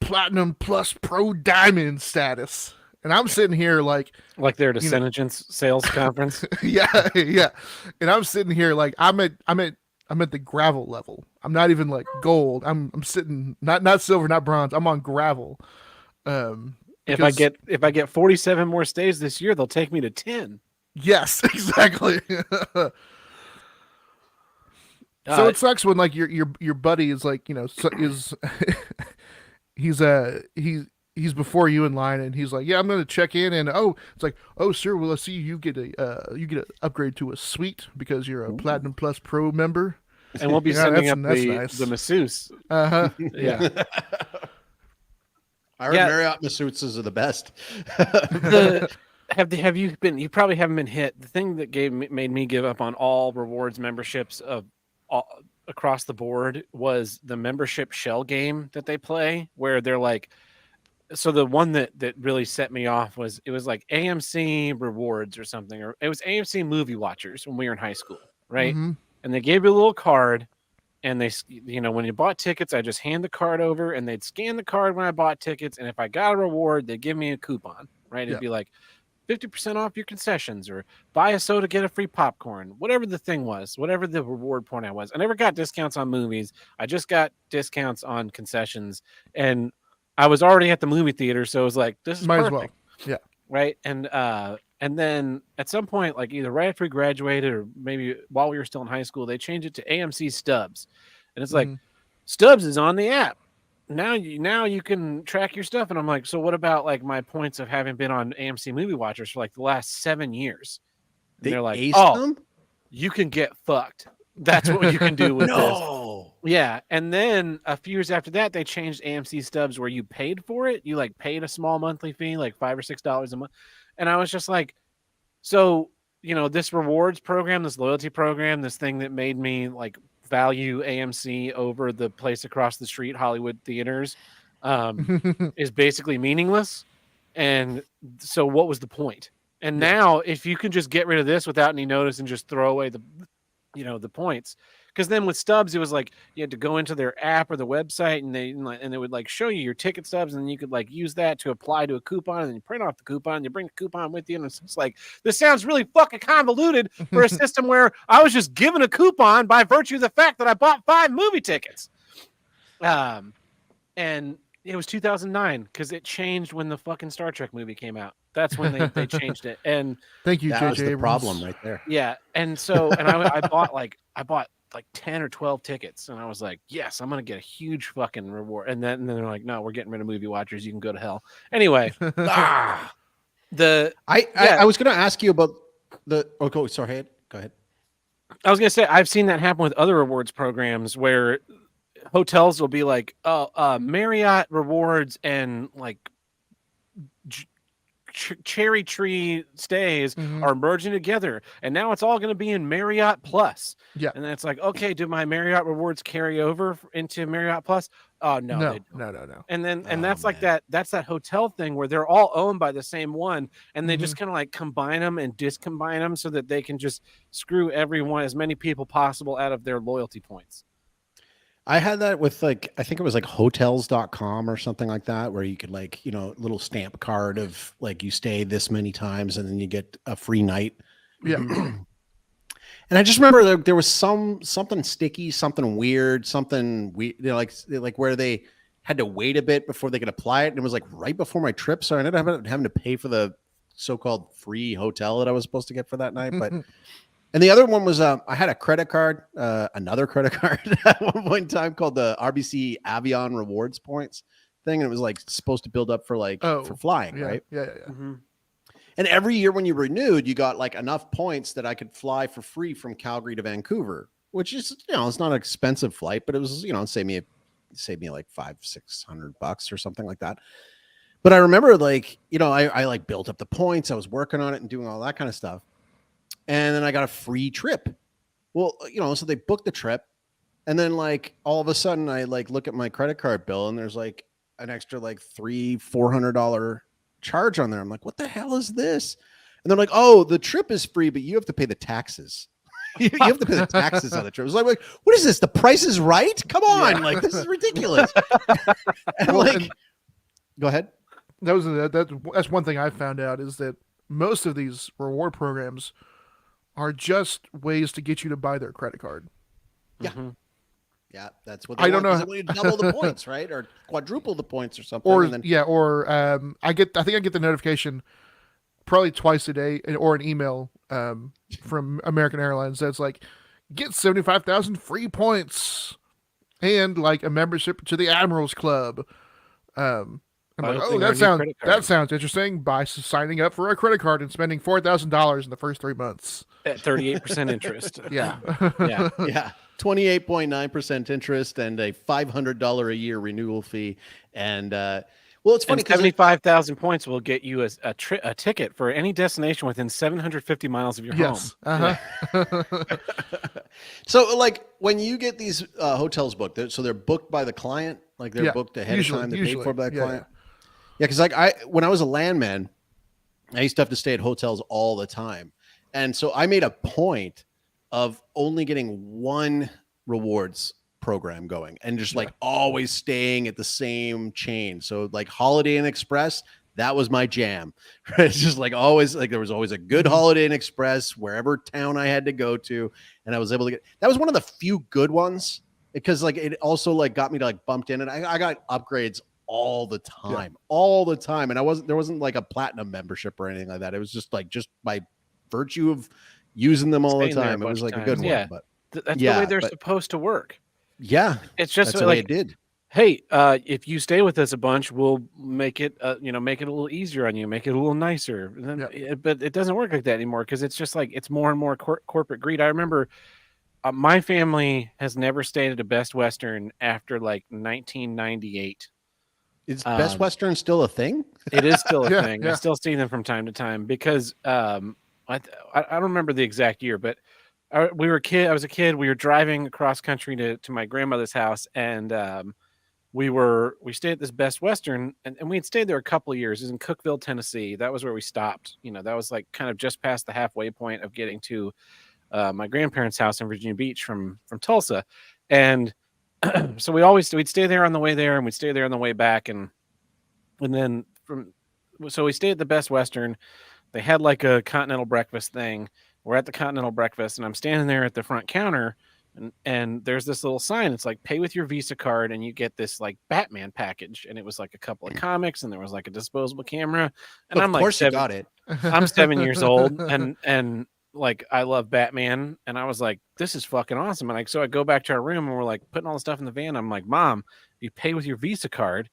platinum plus pro diamond status. And I'm sitting here like they're at a Synergence sales conference. yeah. And I'm sitting here like I'm at the gravel level. I'm not even like gold. I'm sitting not silver, not bronze. I'm on gravel. If I get 47 more stays this year, they'll take me to 10. Yes, exactly. So it sucks when like your buddy is like, he's before you in line and he's like, yeah, I'm going to check in, and it's like, oh sir, well, I see you get a upgrade to a suite because you're a Platinum Plus Pro member, and we'll be sending up nice. the masseuse. Yeah. I heard Marriott masseuses are the best. Have you been? You probably haven't been hit. The thing that made me give up on all rewards memberships across the board was the membership shell game that they play, where they're like. So the one that really set me off was like AMC rewards or something, or it was AMC Movie Watchers when we were in high school, right? Mm-hmm. And they gave you a little card, and they, when you bought tickets, I just hand the card over, and they'd scan the card when I bought tickets, and if I got a reward, they'd give me a coupon, right? It'd be like 50% off your concessions, or buy a soda, get a free popcorn, whatever the thing was, whatever the reward point I was. I never got discounts on movies. I just got discounts on concessions, and I was already at the movie theater, so it was like, this is perfect. As well. Yeah. Right. And then at some point, like either right after we graduated or maybe while we were still in high school, they changed it to AMC Stubs. And it's like, Stubs is on the app. Now you can track your stuff. And I'm like, so what about like my points of having been on AMC Movie Watchers for like the last 7 years? And they're like, them? You can get fucked. That's what you can do with this. Yeah. And then a few years after that, they changed AMC Stubs where you paid for it. You like paid a small monthly fee, like $5 or $6 a month. And I was just like, so, this rewards program, this loyalty program, this thing that made me like value AMC over the place across the street, Hollywood Theaters, is basically meaningless. And so what was the point? And now if you can just get rid of this without any notice and just throw away the points, because then with Stubs it was like you had to go into their app or the website and they would like show you your ticket stubs, and then you could like use that to apply to a coupon, and then you print off the coupon, you bring the coupon with you, and it's just like, this sounds really fucking convoluted for a system where I was just given a coupon by virtue of the fact that I bought 5 movie tickets. And it was 2009 because it changed when the fucking Star Trek movie came out. That's when they changed it. And thank you, that J.J. was the Abrams. problem right there. Yeah, and so I bought like 10 or 12 tickets, and I was like, yes, I'm gonna get a huge fucking reward. And then they're like, no, we're getting rid of Movie Watchers. You can go to hell. Anyway, I was gonna ask you about the. Oh, go ahead. I was gonna say I've seen that happen with other rewards programs where hotels will be like, Marriott rewards and like cherry tree stays are merging together, and now it's all going to be in Marriott Plus. Yeah, and then it's like, okay, do my Marriott rewards carry over into Marriott Plus? Oh no. And then that's like that's that hotel thing where they're all owned by the same one, and they just kind of like combine them and discombine them so that they can just screw everyone, as many people possible, out of their loyalty points. I had that with like, I think it was like hotels.com or something like that, where you could like, little stamp card of like, you stay this many times and then you get a free night. Yeah. And I just remember there was something sticky, something weird, like where they had to wait a bit before they could apply it. And it was like right before my trip. So I ended up having to pay for the so-called free hotel that I was supposed to get for that night. But and the other one was I had a credit card, another credit card at one point in time called the RBC Avion Rewards Points thing, and it was like supposed to build up for like for flying, right? Yeah. And every year when you renewed, you got like enough points that I could fly for free from Calgary to Vancouver, which is it's not an expensive flight, but it was save me like $500-600 or something like that. But I remember like I like built up the points, I was working on it and doing all that kind of stuff. And then I got a free trip. Well, so they booked the trip, and then like all of a sudden I like look at my credit card bill and there's like an extra like $300-400 charge on there. I'm like, what the hell is this? And they're like, oh, the trip is free, but you have to pay the taxes. you have to pay the taxes on the trip. It's like, what is this? The Price is Right? Come on, like this is ridiculous. And like, go ahead. That's one thing I found out is that most of these reward programs are just ways to get you to buy their credit card. Yeah. Mm-hmm. Yeah, that's what they I don't want, 'cause know. they want you to double the points, right? Or quadruple the points or something. Or and then, I think I get the notification probably twice a day, or an email from American Airlines that's like, get 75,000 free points and like a membership to the Admirals Club. I'm like, oh, that sounds interesting. By signing up for a credit card and spending $4,000 in the first 3 months at 38% interest. Yeah, yeah, 28.9% interest and a $500 a year renewal fee. And well, it's funny And because 75,000 points will get you a ticket for any destination within 750 miles of your home. Yes. so like when you get these hotels booked, so they're booked by the client, like they're booked ahead of time, they're paid for by the client. Yeah, because like when I was a landman, I used to have to stay at hotels all the time. And so I made a point of only getting one rewards program going and just like always staying at the same chain. So like Holiday Inn Express, that was my jam. It's just like always, like there was always a good Holiday Inn Express wherever town I had to go to. And I was able to get, that was one of the few good ones because like it also like got me to like bumped in and I got upgrades all the time. And there wasn't like a platinum membership or anything like that. It was just by virtue of using them all the time. It was like a good one, but that's the way they're supposed to work. Yeah. It's just that's the way it did. Hey, if you stay with us a bunch, we'll make it, make it a little easier on you, make it a little nicer. But it doesn't work like that anymore because it's just like it's more and more corporate greed. I remember my family has never stayed at a Best Western after like 1998. Is Best Western still a thing? It is still a thing. Yeah. I still see them from time to time because I don't remember the exact year, but I was a kid. We were driving across country to my grandmother's house, and we stayed at this Best Western, and we had stayed there a couple of years. It was in Cookeville, Tennessee. That was where we stopped. That was like kind of just past the halfway point of getting to my grandparents' house in Virginia Beach from Tulsa, and so we'd stay there on the way there, and we'd stay there on the way back, and then so we stayed at the Best Western. They had like a continental breakfast thing. We're at the continental breakfast, and I'm standing there at the front counter, and there's this little sign. It's like pay with your Visa card, and you get this like Batman package, and it was like a couple of comics, and there was like a disposable camera, and I'm like, of course you got it. I'm 7 years old, and like I love Batman, and I was like, this is fucking awesome. And so I go back to our room, and we're like putting all the stuff in the van. I'm like, Mom, if you pay with your Visa card,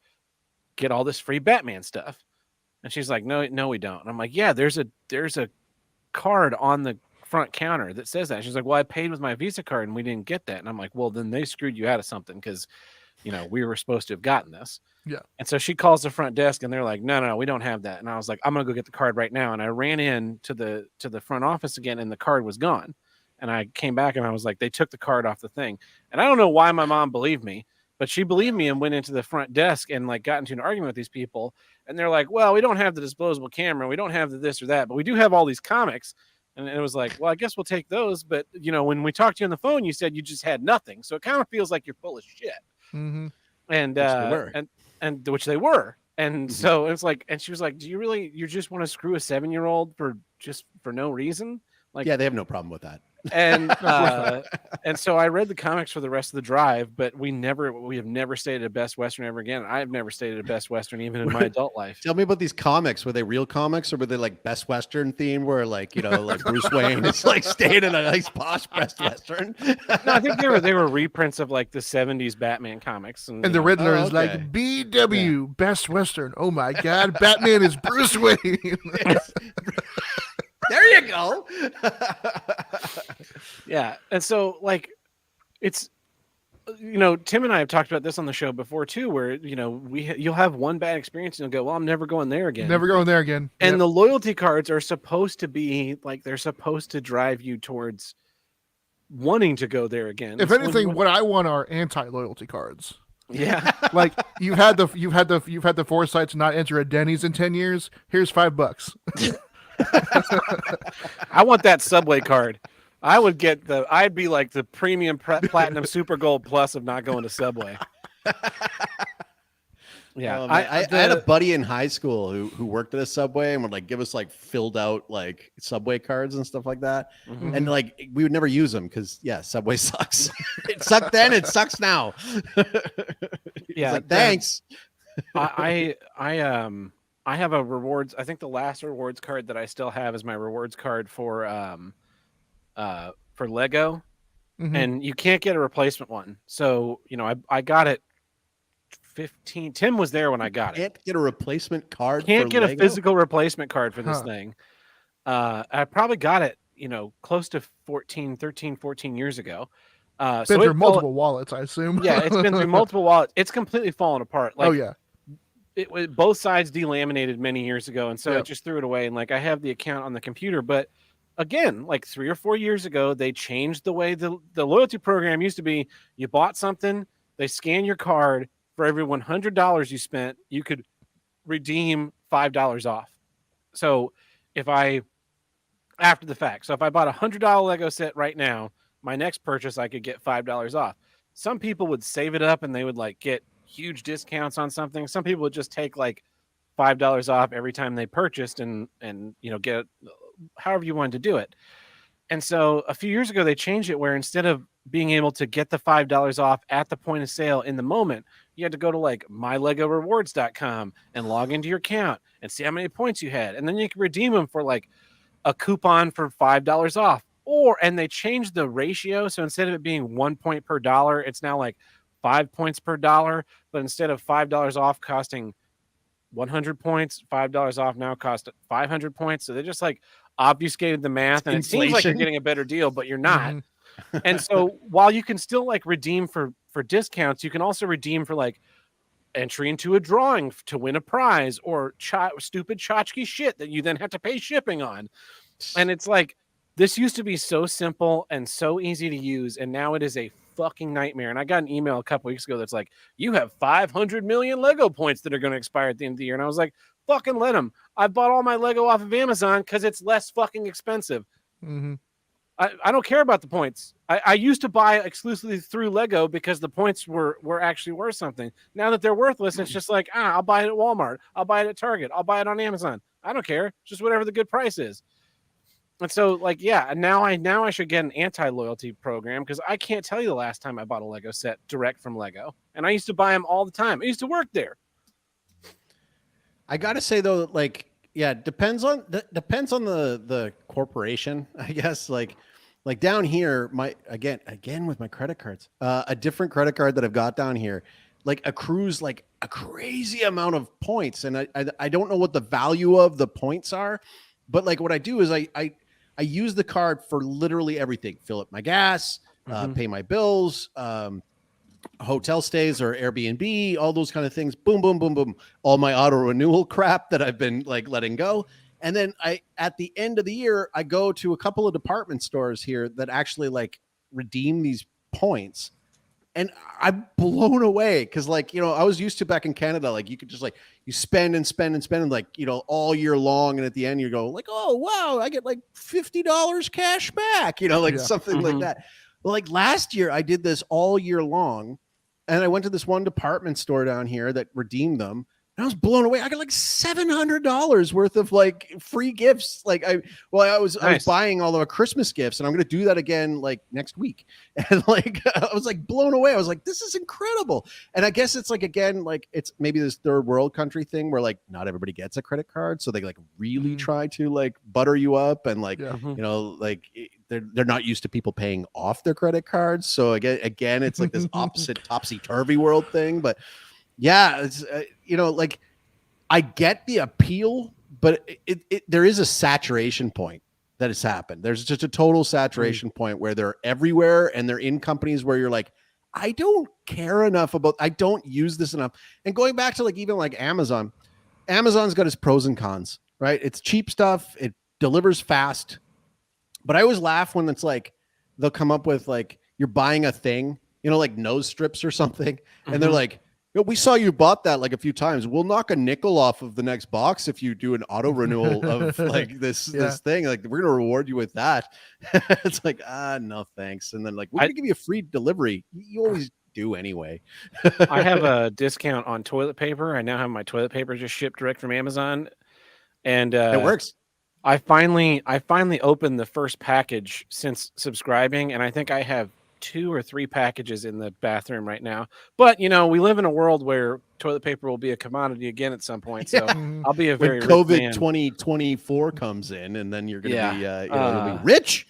get all this free Batman stuff. And she's like, no, we don't. And I'm like, yeah, there's a card on the front counter that says that. She's like, well, I paid with my Visa card and we didn't get that. And I'm like, well, then they screwed you out of something because, we were supposed to have gotten this. Yeah. And so she calls the front desk and they're like, no, we don't have that. And I was like, I'm going to go get the card right now. And I ran in to the front office again and the card was gone. And I came back and I was like, they took the card off the thing. And I don't know why my mom believed me, but she believed me and went into the front desk and like got into an argument with these people. And they're like, well, we don't have the disposable camera. We don't have the this or that, but we do have all these comics. And it was like, well, I guess we'll take those. But, when we talked to you on the phone, you said you just had nothing. So it kind of feels like you're full of shit. Mm-hmm. And which they were. And so it's like, and she was like, you just want to screw a 7-year-old for no reason? Like, yeah, they have no problem with that. And and so I read the comics for the rest of the drive, but we have never stayed at a Best Western ever again. I've never stayed at a Best Western even in my adult life. Tell me about these comics. Were they real comics or were they like Best Western theme where like like Bruce Wayne is like staying in a nice posh Best Western? No, I think they were reprints of like the 70s Batman comics. And the Riddler is like BW Best Western. Oh my God, Batman is Bruce Wayne. There you go. Yeah. And so like it's Tim and I have talked about this on the show before too, where you'll have one bad experience and you'll go, well, I'm never going there again. Never going there again. And the loyalty cards are supposed to be like they're supposed to drive you towards wanting to go there again. If anything, what I want are anti-loyalty cards. Yeah. Like you've had the foresight to not enter a Denny's in 10 years. Here's $5. I want that Subway card. I'd be like the premium platinum super gold plus of not going to Subway. Yeah, I had a buddy in high school who worked at a Subway and would like give us like filled out like Subway cards and stuff like that. Mhm. And like we would never use them because Subway sucks. It sucked then, it sucks now. Yeah, like, thanks. I have a rewards. I think the last rewards card that I still have is my rewards card for Lego, and you can't get a replacement one. So I got it 15. Tim was there when I got it. Can't get a replacement card. Can't for get Lego? a physical replacement card for this thing. I probably got it, close to 13, 14 years ago. Been through multiple wallets, I assume. Yeah, it's been through multiple wallets. It's completely fallen apart. Like, oh yeah. Both sides delaminated many years ago, and so I just threw it away. And like I have the account on the computer, but again, like 3 or 4 years ago, they changed the way the loyalty program used to be. You bought something, they scan your card. For every $100 you spent, you could redeem $5 off. So after the fact, if I bought a $100 Lego set right now, my next purchase I could get $5 off. Some people would save it up and they would like get huge discounts on something. Some people would just take like $5 off every time they purchased and get however you wanted to do it. And so a few years ago, they changed it where instead of being able to get the $5 off at the point of sale in the moment, you had to go to like mylegorewards.com and log into your account and see how many points you had. And then you can redeem them for like a coupon for $5 off. And they changed the ratio. So instead of it being 1 point per dollar, it's now like 5 points per dollar. But instead of $5 off costing 100 points, $5 off now cost 500 points. So they just like obfuscated the math, and it seems like you're getting a better deal, but you're not. And so while you can still like redeem for discounts, you can also redeem for like entry into a drawing to win a prize or stupid tchotchke shit that you then have to pay shipping on. And it's like, this used to be so simple and so easy to use, and now it is a fucking nightmare. And I got an email a couple weeks ago that's like, you have 500 million Lego points that are going to expire at the end of the year. And I was like, fucking let them. I bought all my Lego off of Amazon because it's less fucking expensive. I don't care about the points. I used to buy exclusively through Lego because the points were actually worth something. Now that they're worthless, it's just like, I'll buy it at Walmart. I'll buy it at Target. I'll buy it on Amazon. I don't care. Just whatever the good price is. And so, like, now I should get an anti-loyalty program because I can't tell you the last time I bought a Lego set direct from Lego. And I used to buy them all the time. I used to work there. I gotta say though, like, depends on the corporation, I guess. Like down here, my again with my credit cards, a different credit card that I've got down here, like accrues like a crazy amount of points, and I don't know what the value of the points are, but like what I do is I use the card for literally everything: fill up my gas, pay my bills, hotel stays or Airbnb, all those kind of things. Boom, boom, boom, boom. All my auto renewal crap that I've been like letting go. And then at the end of the year, I go to a couple of department stores here that actually like redeem these points. And I'm blown away because like, I was used to back in Canada, like you could just like, you spend and spend and spend and like, all year long. And at the end you go like, oh, wow, I get like $50 cash back, something like that. Well, like last year I did this all year long, and I went to this one department store down here that redeemed them. And I was blown away. I got like $700 worth of like free gifts. Like I was buying all of our Christmas gifts, and I'm going to do that again like next week. And like, I was like blown away. I was like, this is incredible. And I guess it's like, again, like it's maybe this third world country thing where like not everybody gets a credit card. So they like really try to like butter you up and like, like they're not used to people paying off their credit cards. So again, it's like this opposite topsy-turvy world thing. But yeah, it's like I get the appeal, but there is a saturation point that has happened. There's just a total saturation point where they're everywhere, and they're in companies where you're like, I don't care enough about, I don't use this enough. And going back to like even like Amazon's got its pros and cons, right? It's cheap stuff, it delivers fast, but I always laugh when it's like they'll come up with like you're buying a thing, like nose strips or something, and they're like, we saw you bought that like a few times. We'll knock a nickel off of the next box if you do an auto renewal of like this thing. Like we're gonna reward you with that. It's like, no thanks. And then like we're gonna give you a free delivery. You always do anyway. I have a discount on toilet paper. I now have my toilet paper just shipped direct from Amazon, and It works. I finally opened the first package since subscribing, and I think I have 2 or 3 packages in the bathroom right now. But we live in a world where toilet paper will be a commodity again at some point. So I'll be a very when rich COVID man. 2024 comes in, and then you're going to be, you'll be rich.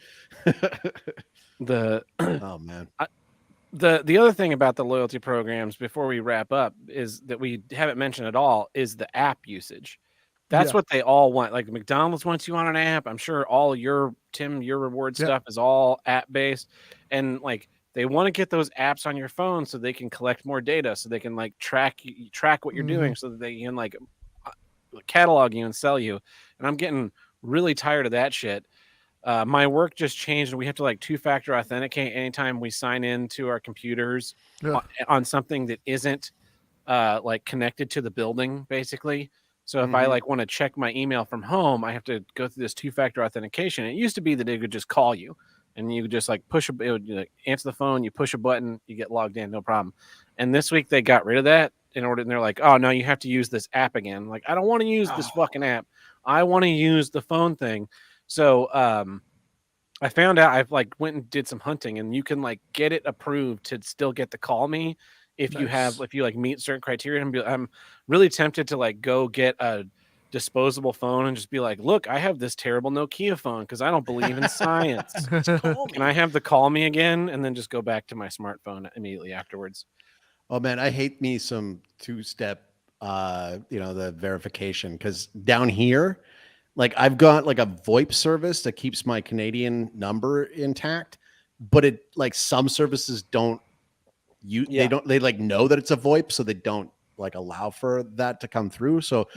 Oh man. The other thing about the loyalty programs before we wrap up is that we haven't mentioned at all is the app usage. That's what they all want. Like McDonald's wants you on an app. I'm sure all your reward stuff is all app based, and like they want to get those apps on your phone so they can collect more data, so they can like track what you're doing, so that they can like catalog you and sell you. And I'm getting really tired of that shit. My work just changed, and we have to like 2-factor authenticate anytime we sign into our computers on something that isn't like connected to the building, basically. So if I like want to check my email from home, I have to go through this 2-factor authentication. It used to be that it would just call you, and you could just like it would answer the phone, you push a button, you get logged in, no problem. And this week they got rid of that and they're like, oh no, you have to use this app again. Like, I don't want to use this fucking app. I want to use the phone thing. So I found out, I've like went and did some hunting, and you can like get it approved to still get to call me if you like meet certain criteria. I'm really tempted to like go get a disposable phone and just be like, look, I have this terrible Nokia phone because I don't believe in science. Can I have the call me again, and then just go back to my smartphone immediately afterwards? Oh man, I hate me some 2-step, the verification, because down here, like I've got like a VoIP service that keeps my Canadian number intact, but it like some services don't. They like know that it's a VoIP, so they don't like allow for that to come through. So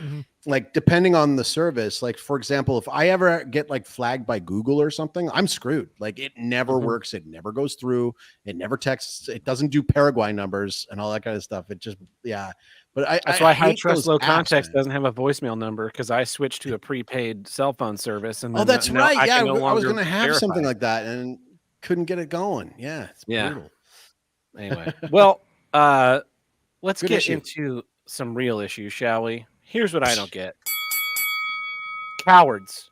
like depending on the service, like for example, if I ever get like flagged by Google or something, I'm screwed. Like it never works. It never goes through. It never texts. It doesn't do Paraguay numbers and all that kind of stuff. It just, But that's why High hate Trust those Low apps, Context man. doesn't have a voicemail number, because I switched to a prepaid cell phone service. And then that's right. I Yeah, can no I was longer going to have verify something it. like that and couldn't get it going. Yeah, it's brutal. Anyway, well, let's Good get issue. into some real issues, shall we? Here's what I don't get. Cowards.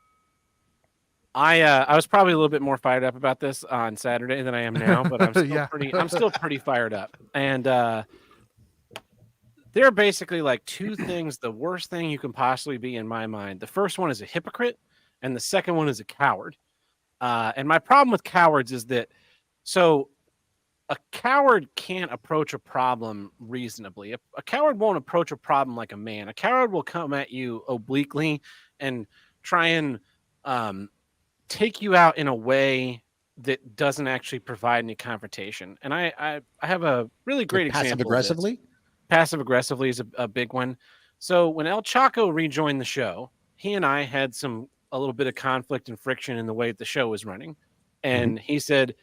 I was probably a little bit more fired up about this on Saturday than I am now, but I'm still I'm still pretty fired up. And there are basically like 2 things, the worst thing you can possibly be in my mind. The first one is a hypocrite, and the second one is a coward. And my problem with cowards is that a coward can't approach a problem reasonably. A coward won't approach a problem like a man. A coward will come at you obliquely and try and take you out in a way that doesn't actually provide any confrontation. And I have a really great example. Passive aggressively? Passive aggressively is a big one. So when El Chaco rejoined the show, he and I had a little bit of conflict and friction in the way the show was running. And he said,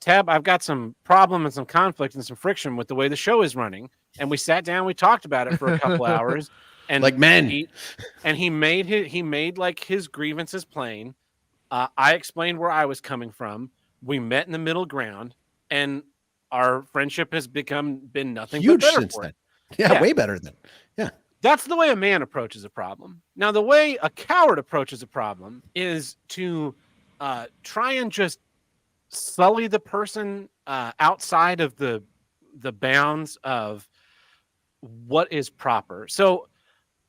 Tab, I've got some problem and some conflict and some friction with the way the show is running. And we sat down, we talked about it for a couple hours, and like men. He made like his grievances plain. I explained where I was coming from. We met in the middle ground, and our friendship has been nothing huge but better since for then. it. Yeah, way better than. Yeah. That's the way a man approaches a problem. Now, the way a coward approaches a problem is to try and just sully the person outside of the bounds of what is proper. So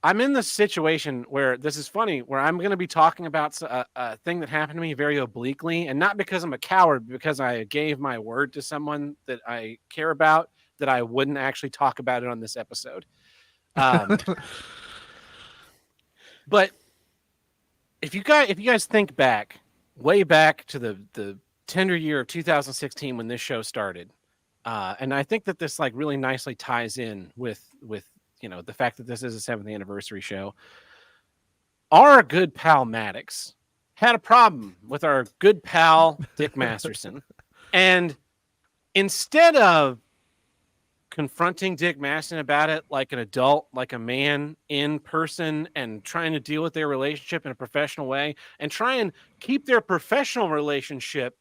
I'm in this situation where this is funny, where I'm going to be talking about a thing that happened to me very obliquely, and not because I'm a coward, but because I gave my word to someone that I care about that I wouldn't actually talk about it on this episode. But if you guys think back, way back to the tender year of 2016 when this show started, and I think that this like really nicely ties in with the fact that this is a 7th anniversary show. Our good pal Maddox had a problem with our good pal Dick Masterson, and instead of confronting Dick Masterson about it like an adult, like a man in person, and trying to deal with their relationship in a professional way and try and keep their professional relationship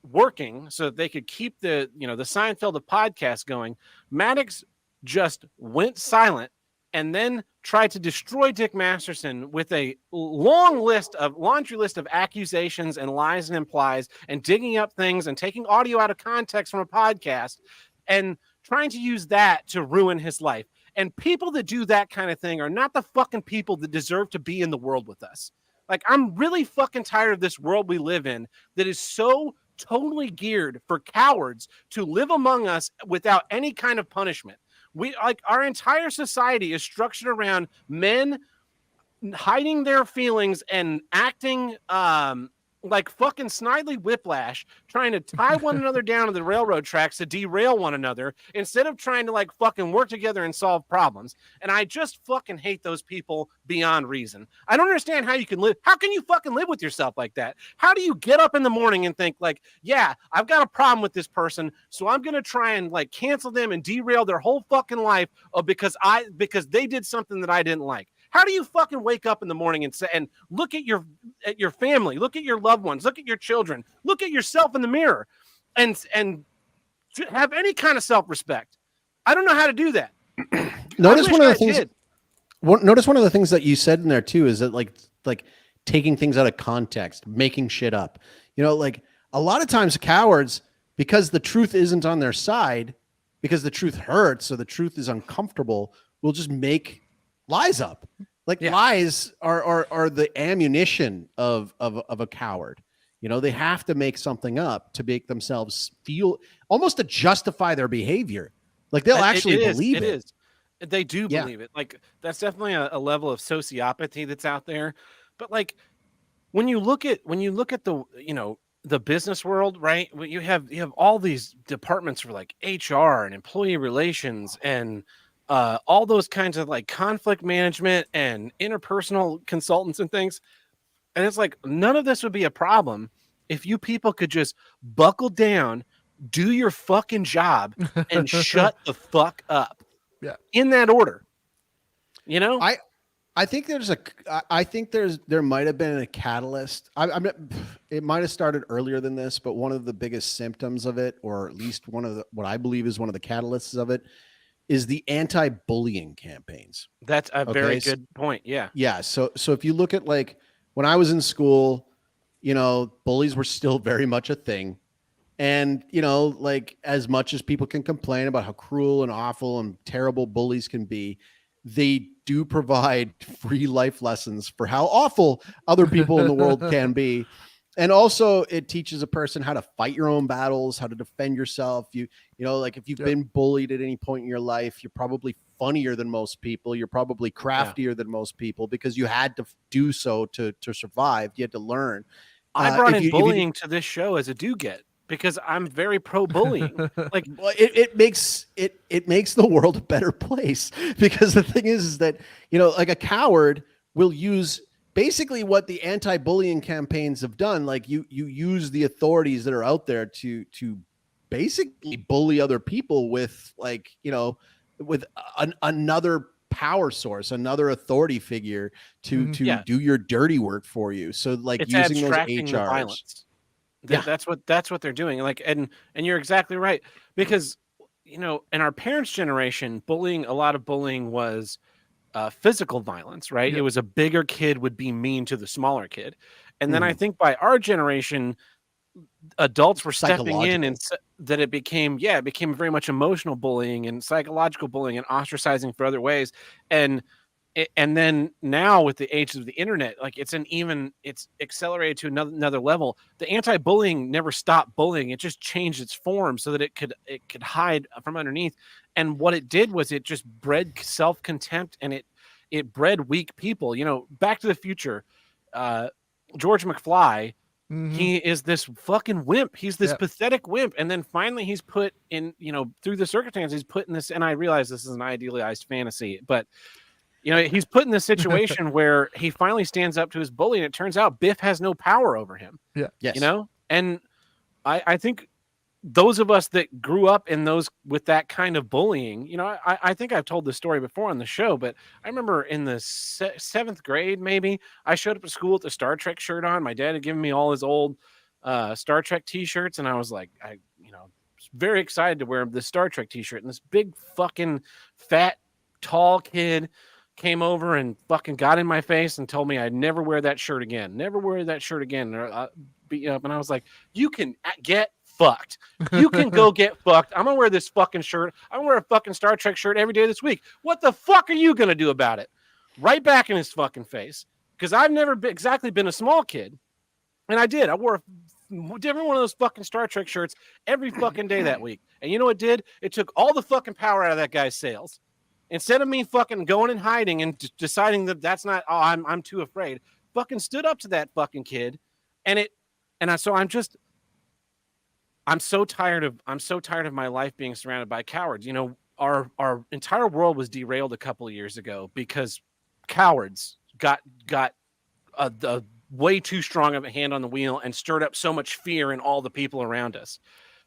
working so that they could keep the Seinfeld of podcasts going, Maddox just went silent and then tried to destroy Dick Masterson with a laundry list of accusations and lies and implies and digging up things and taking audio out of context from a podcast and trying to use that to ruin his life. And people that do that kind of thing are not the fucking people that deserve to be in the world with us. Like, I'm really fucking tired of this world we live in that is so totally geared for cowards to live among us without any kind of punishment. Our entire society is structured around men hiding their feelings and acting like fucking Snidely Whiplash, trying to tie one another down to the railroad tracks to derail one another instead of trying to like fucking work together and solve problems. And I just fucking hate those people beyond reason. I don't understand how you can live. How can you fucking live with yourself like that? How do you get up in the morning and think like, yeah, I've got a problem with this person, so I'm going to try and like cancel them and derail their whole fucking life because they did something that I didn't like? How do you fucking wake up in the morning and say, and look at your family, look at your loved ones, look at your children, look at yourself in the mirror, and have any kind of self-respect? I don't know how to do that. Notice one of the things. Notice one of the things that you said in there too is that like taking things out of context, making shit up. Like a lot of times cowards, because the truth isn't on their side, because the truth hurts, so the truth is uncomfortable, will just make lies up. Lies are the ammunition of a coward. They have to make something up to make themselves feel, almost to justify their behavior. Like they'll actually believe it. It is. They do believe it. Like that's definitely a level of sociopathy that's out there. But like when you look at the the business world, right? You have all these departments for like HR and employee relations and all those kinds of like conflict management and interpersonal consultants and things. And it's like, none of this would be a problem if you people could just buckle down, do your fucking job, and shut the fuck up. Yeah. In that order. I think there might have been a catalyst. It might have started earlier than this, but one of the biggest symptoms of it, or at least what I believe is one of the catalysts of it, is the anti-bullying campaigns. That's a very good point. Yeah. Yeah. So if you look at like when I was in school, bullies were still very much a thing. And, like as much as people can complain about how cruel and awful and terrible bullies can be, they do provide free life lessons for how awful other people in the world can be. And also it teaches a person how to fight your own battles, how to defend yourself. Like if you've been bullied at any point in your life, you're probably funnier than most people. You're probably craftier than most people because you had to do so to survive. You had to learn. I brought in bullying to this show as a do-get because I'm very pro bullying. Like, well, it makes the world a better place, because the thing is that, like a coward will use basically what the anti-bullying campaigns have done. Like you use the authorities that are out there to basically bully other people with with another power source, another authority figure to do your dirty work for you. So like it's using those abstracting HRs. the violence. That's what they're doing. Like, and you're exactly right, because in our parents' generation, a lot of bullying was physical violence, right? Yep. It was a bigger kid would be mean to the smaller kid. And then I think by our generation, adults were stepping in and that it became very much emotional bullying and psychological bullying and ostracizing for other ways. And then now with the age of the internet, like it's accelerated to another level. The anti-bullying never stopped bullying. It just changed its form so that it could hide from underneath. And what it did was it just bred self-contempt, and it bred weak people. Back to the Future, George McFly, he is this fucking wimp. He's this pathetic wimp. And then finally he's put in, through the circumstances, he's put in this, and I realize this is an idealized fantasy, but he's put in this situation where he finally stands up to his bully, and it turns out Biff has no power over him. Yeah. Yes. And I think those of us that grew up in those with that kind of bullying, I think I've told this story before on the show, but I remember in the seventh grade, maybe, I showed up to school with a Star Trek shirt on. My dad had given me all his old Star Trek t-shirts, and I was like, very excited to wear this Star Trek t-shirt. And this big fucking fat, tall kid came over and fucking got in my face and told me I'd never wear that shirt again. Never wear that shirt again. Or beat you up. And I was like, you can get fucked. You can go get fucked. I'm gonna wear this fucking shirt. I'm gonna wear a fucking Star Trek shirt every day this week. What the fuck are you gonna do about it? Right back in his fucking face. Because I've never exactly been a small kid. And I did. I wore a different one of those fucking Star Trek shirts every fucking day that week. And you know what it did? It took all the fucking power out of that guy's sails. Instead of me fucking going and hiding and deciding that that's not, I'm too afraid, fucking stood up to that fucking kid. I'm so tired of my life being surrounded by cowards. You know, our entire world was derailed a couple of years ago because cowards got a way too strong of a hand on the wheel and stirred up so much fear in all the people around us.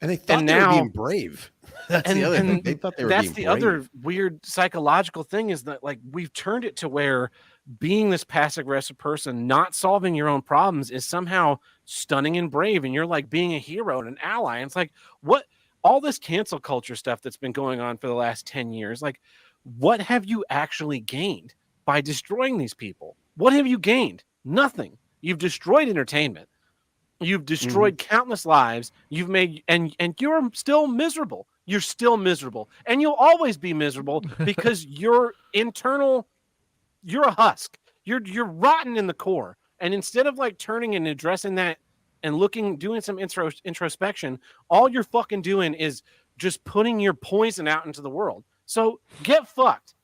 And they thought they were being brave. That's the other thing. They thought they were being brave. That's the other weird psychological thing is that, like, we've turned it to where being this passive-aggressive person, not solving your own problems is somehow stunning and brave. And you're like being a hero and an ally. And it's like, what? All this cancel culture stuff that's been going on for the last 10 years, like, what have you actually gained by destroying these people? What have you gained? Nothing. You've destroyed entertainment. You've destroyed countless lives. You've made, and you're still miserable. You're still miserable. And you'll always be miserable because you're a husk. You're rotten in the core. And instead of like turning and addressing that and doing some introspection, all you're fucking doing is just putting your poison out into the world. So get fucked.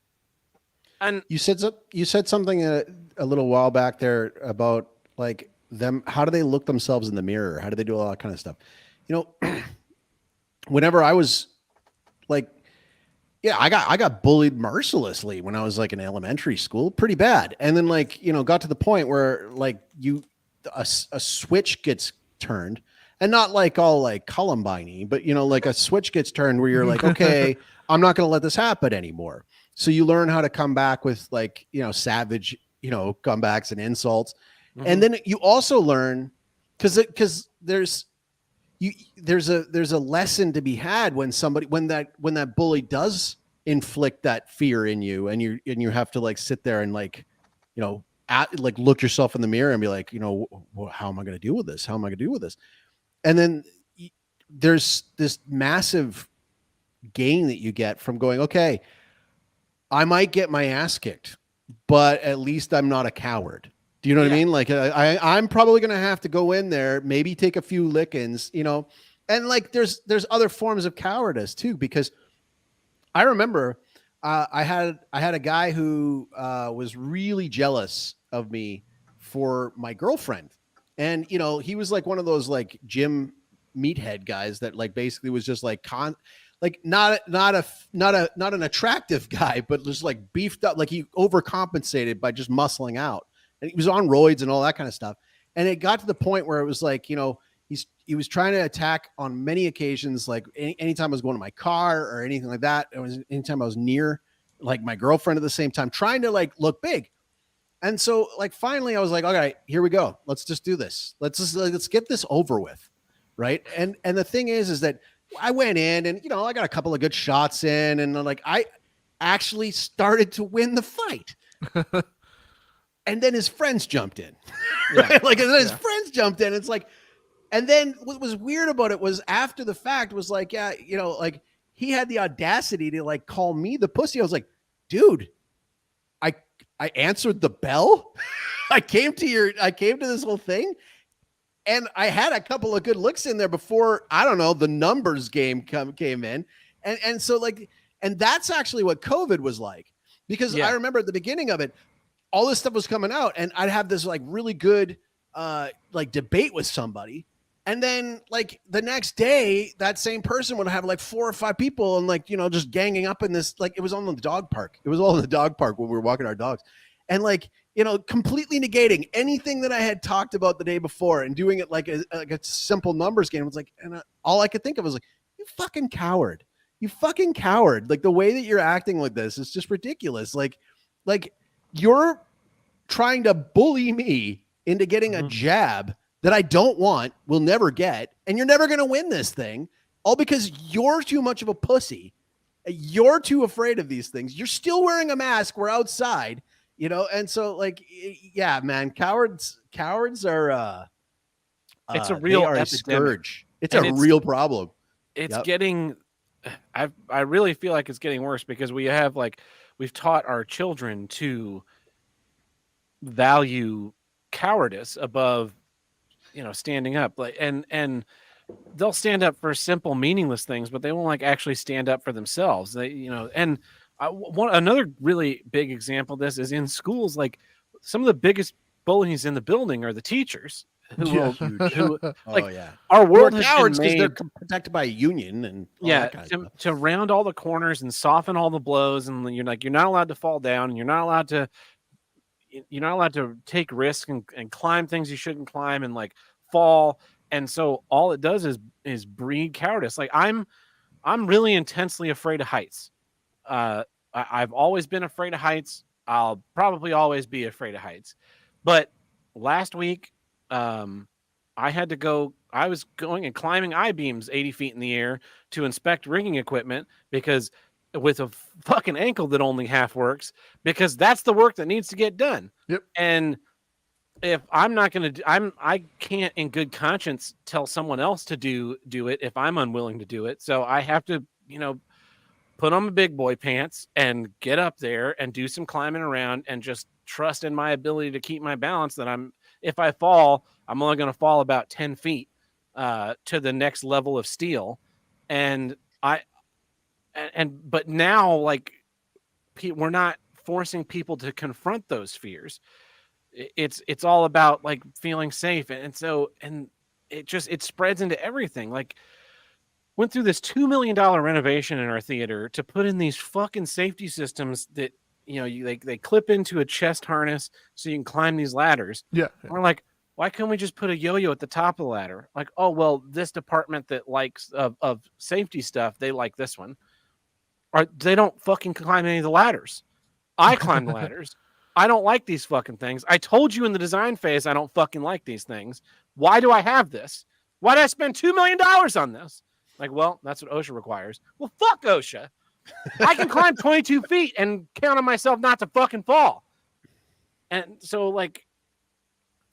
And you said something a little while back there about like them. How do they look themselves in the mirror? How do they do all that kind of stuff? You know, whenever I was like, yeah, I got bullied mercilessly when I was like in elementary school, pretty bad. And then like, you know, got to the point where like a switch gets turned, and not like all like Columbine-y, but you know, like a switch gets turned where you're like, okay, I'm not going to let this happen anymore. So you learn how to come back with like, you know, savage, you know, comebacks and insults. And then you also learn because there's a lesson to be had when that bully does inflict that fear in you, and you have to like sit there and like, you know, like look yourself in the mirror and be like, you know, how am I going to deal with this? How am I going to deal with this? And then there's this massive gain that you get from going, okay, I might get my ass kicked, but at least I'm not a coward. Do you know what I mean? Like I'm probably going to have to go in there, maybe take a few lickings, you know, and like there's other forms of cowardice too, because I remember I had a guy who was really jealous of me for my girlfriend. And, you know, he was like one of those like gym meathead guys that like basically was just like not an attractive guy, but just like beefed up, like he overcompensated by just muscling out. And he was on roids and all that kind of stuff. And it got to the point where it was like, you know, he was trying to attack on many occasions, like anytime I was going to my car or anything like that. Anytime I was near like my girlfriend at the same time, trying to like look big. And so like, finally I was like, all right, here we go. Let's just do this. Let's get this over with. Right. And the thing is that I went in and, you know, I got a couple of good shots in, and like, I actually started to win the fight. And then his friends jumped in. Right? Like, and then his friends jumped in. It's like, and then what was weird about it was after the fact was like, yeah, you know, like he had the audacity to like call me the pussy. I was like, dude, I answered the bell. I came to this whole thing, and I had a couple of good looks in there before, I don't know, the numbers game came in. And so like, and that's actually what COVID was like, because I remember at the beginning of it, all this stuff was coming out, and I'd have this like really good like debate with somebody. And then like the next day, that same person would have like 4 or 5 people and like, you know, just ganging up in this, like it was on the dog park. It was all in the dog park when we were walking our dogs, and like, you know, completely negating anything that I had talked about the day before and doing it like a simple numbers game. It was like, and all I could think of was like, you fucking coward. You fucking coward. Like the way that you're acting like this is just ridiculous. Like you're trying to bully me into getting a jab that I don't want, will never get, and you're never going to win this thing, all because you're too much of a pussy. You're too afraid of these things. You're still wearing a mask. We're outside, and so like, yeah, man, cowards are it's a real they are epidemic. a scourge. It's And a real problem. It's getting, I really feel like it's getting worse because we've taught our children to value cowardice above, standing up. Like, and they'll stand up for simple, meaningless things, but they won't actually stand up for themselves. And another really big example of this is in schools. Like, some of the biggest bullies in the building are the teachers. Our world has cowards been because made, they're protected by a union and all that kind of stuff. to round all the corners and soften all the blows, and you're not allowed to fall down, and you're not allowed to take risks and climb things you shouldn't climb and fall. And so all it does is breed cowardice. Like, I'm really intensely afraid of heights. I've always been afraid of heights. I'll probably always be afraid of heights. But last week, I was going and climbing I-beams 80 feet in the air to inspect rigging equipment because with a fucking ankle that only half works, because that's the work that needs to get done. Yep. And if I'm not going to, I can't in good conscience tell someone else to do it if I'm unwilling to do it. So I have to, put on my big boy pants and get up there and do some climbing around and just trust in my ability to keep my balance. That if I fall, I'm only going to fall about 10 feet to the next level of steel. But now, we're not forcing people to confront those fears. It's all about feeling safe. And it spreads into everything. Went through this $2 million renovation in our theater to put in these fucking safety systems that, they clip into a chest harness so you can climb these ladders. Yeah. We're like, why can't we just put a yo-yo at the top of the ladder? Like, oh, well, this department that likes of safety stuff, they like this one. Or they don't fucking climb any of the ladders. I climb the ladders. I don't like these fucking things. I told you in the design phase I don't fucking like these things. Why do I have this? Why did I spend $2 million on this? Well, that's what OSHA requires. Well, fuck OSHA. I can climb 22 feet and count on myself not to fucking fall. And so,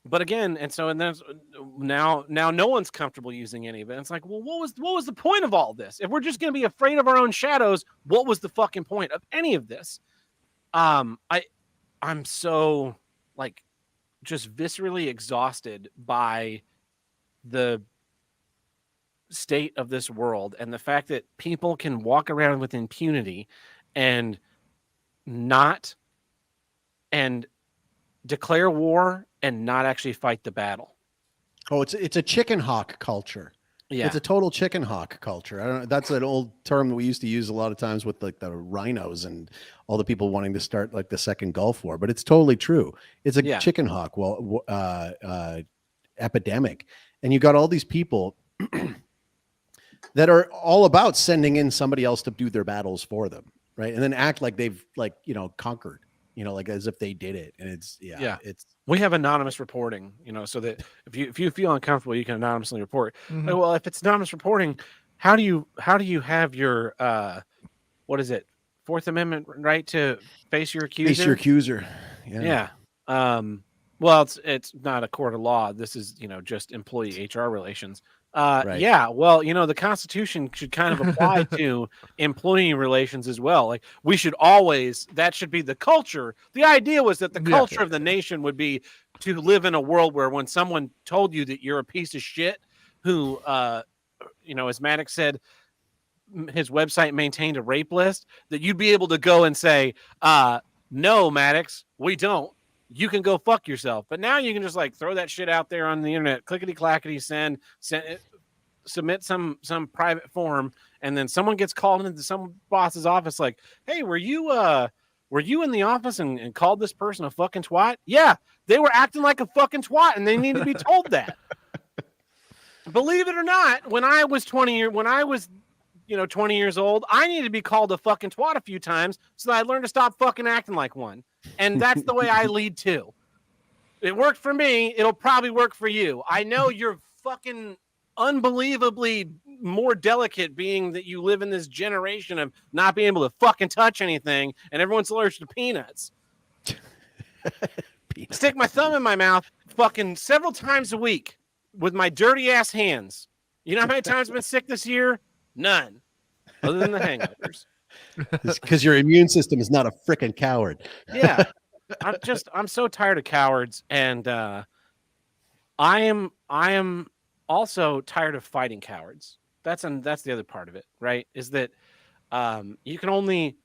but again, and then now no one's comfortable using any of it. It's well, what was the point of all this? If we're just going to be afraid of our own shadows, what was the fucking point of any of this? I'm so just viscerally exhausted by the state of this world and the fact that people can walk around with impunity and declare war and not actually fight the battle. Oh, it's a chicken hawk culture. Yeah, it's a total chicken hawk culture. I don't know. That's an old term that we used to use a lot of times with the rhinos and all the people wanting to start the second Gulf War. But it's totally true. It's a chicken hawk epidemic, and you got all these people that are all about sending in somebody else to do their battles for them, right? And then act like they've conquered, as if they did it. And it's we have anonymous reporting, so that if you feel uncomfortable, you can anonymously report. Mm-hmm. Well, if it's anonymous reporting, how do you have your what is it, Fourth Amendment right to face your accuser? Face your accuser. Yeah. Well, it's not a court of law. This is just employee HR relations. Right. Yeah, well, the Constitution should kind of apply to employee relations as well. We should that should be the culture. The idea was that the culture of the nation would be to live in a world where when someone told you that you're a piece of shit, who, as Maddox said, his website maintained a rape list, that you'd be able to go and say, no, Maddox, we don't. You can go fuck yourself. But now you can just throw that shit out there on the internet, clickety clackety, send it, submit some private form, and then someone gets called into some boss's office hey, were you in the office and called this person a fucking twat? Yeah, they were acting like a fucking twat and they need to be told that. Believe it or not, when I was 20 years old, I needed to be called a fucking twat a few times so that I learned to stop fucking acting like one. And that's the way I lead too. It worked for me. It'll probably work for you. I know you're fucking unbelievably more delicate, being that you live in this generation of not being able to fucking touch anything, and everyone's allergic to peanuts. Stick my thumb in my mouth fucking several times a week with my dirty ass hands. You know how many times I've been sick this year? None. Other than the hangovers. Because your immune system is not a freaking coward. Yeah. I'm so tired of cowards, and I am also tired of fighting cowards. That's the other part of it, right? Is that you can only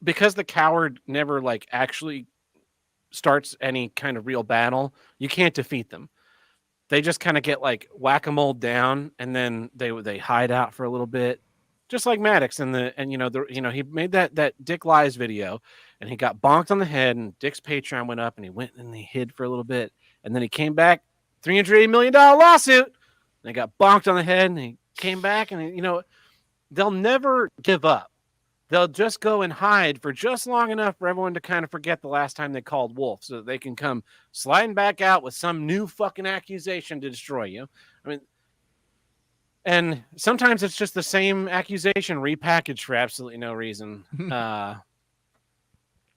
because the coward never like actually starts any kind of real battle, you can't defeat them. They just kind of get like whack-a-mole down, and then they hide out for a little bit, just like Maddox and he made that Dick Lies video, and he got bonked on the head, and Dick's Patreon went up, and he went and he hid for a little bit, and then he came back, $380 million lawsuit, and they got bonked on the head, and he came back, and they'll never give up. They'll just go and hide for just long enough for everyone to kind of forget the last time they called wolf, so that they can come sliding back out with some new fucking accusation to destroy you. I mean, and sometimes it's just the same accusation repackaged for absolutely no reason.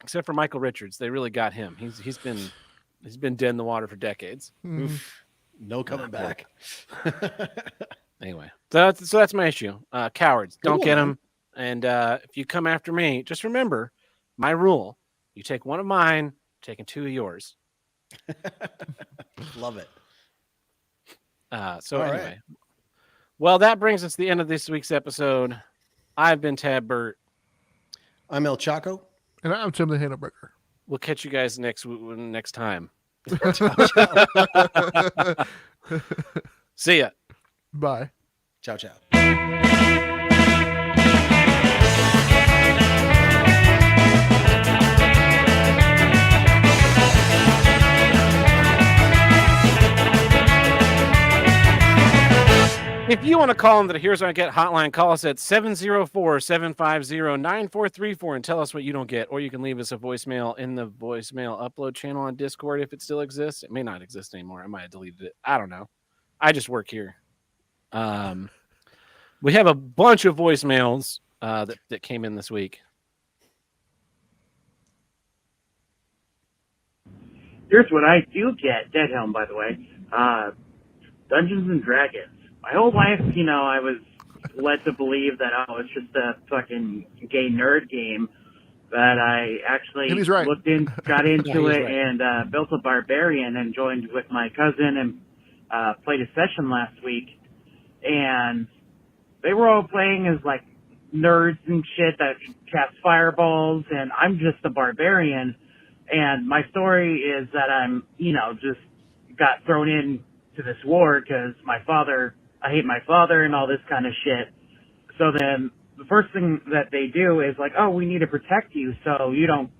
Except for Michael Richards. They really got him. He's been dead in the water for decades. No coming back. Anyway, so that's my issue. Cowards, don't get them. And if you come after me, just remember my rule. You take one of mine, I'm taking two of yours. Love it. Anyway. Right. Well, that brings us to the end of this week's episode. I've been Tab Burt. I'm El Chaco. And I'm Tim the Hannaberger. We'll catch you guys next time. See ya. Bye. Ciao, ciao. If you want to call into the Here's What I Get hotline, call us at 704-750-9434 and tell us what you don't get. Or you can leave us a voicemail in the voicemail upload channel on Discord if it still exists. It may not exist anymore. I might have deleted it. I don't know. I just work here. We have a bunch of voicemails that came in this week. Here's what I do get. Dead Helm, by the way. Dungeons and Dragons. My whole life, I was led to believe that, it's just a fucking gay nerd game. But I actually got into it and built a barbarian and joined with my cousin and played a session last week. And they were all playing as, like, nerds and shit that cast fireballs, and I'm just a barbarian. And my story is that I'm, just got thrown in to this war because I hate my father and all this kind of shit. So then the first thing that they do is like, oh, we need to protect you so you don't,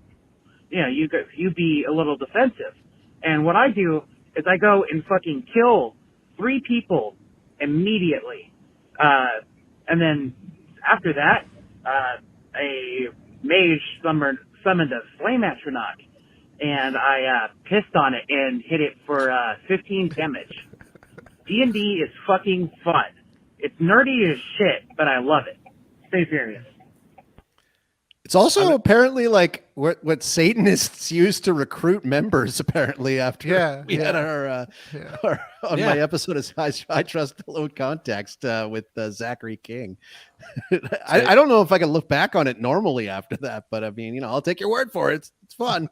you be a little defensive. And what I do is I go and fucking kill 3 people immediately. And then after that, a mage summoned a flame astronaut, and I pissed on it and hit it for 15 damage. D&D is fucking fun. It's nerdy as shit, but I love it. Stay serious. It's also apparently like what Satanists used to recruit members. Apparently, after we had our my episode of I Trust Low Context with Zachary King. I don't know if I can look back on it normally after that, but I mean, I'll take your word for it. It's fun.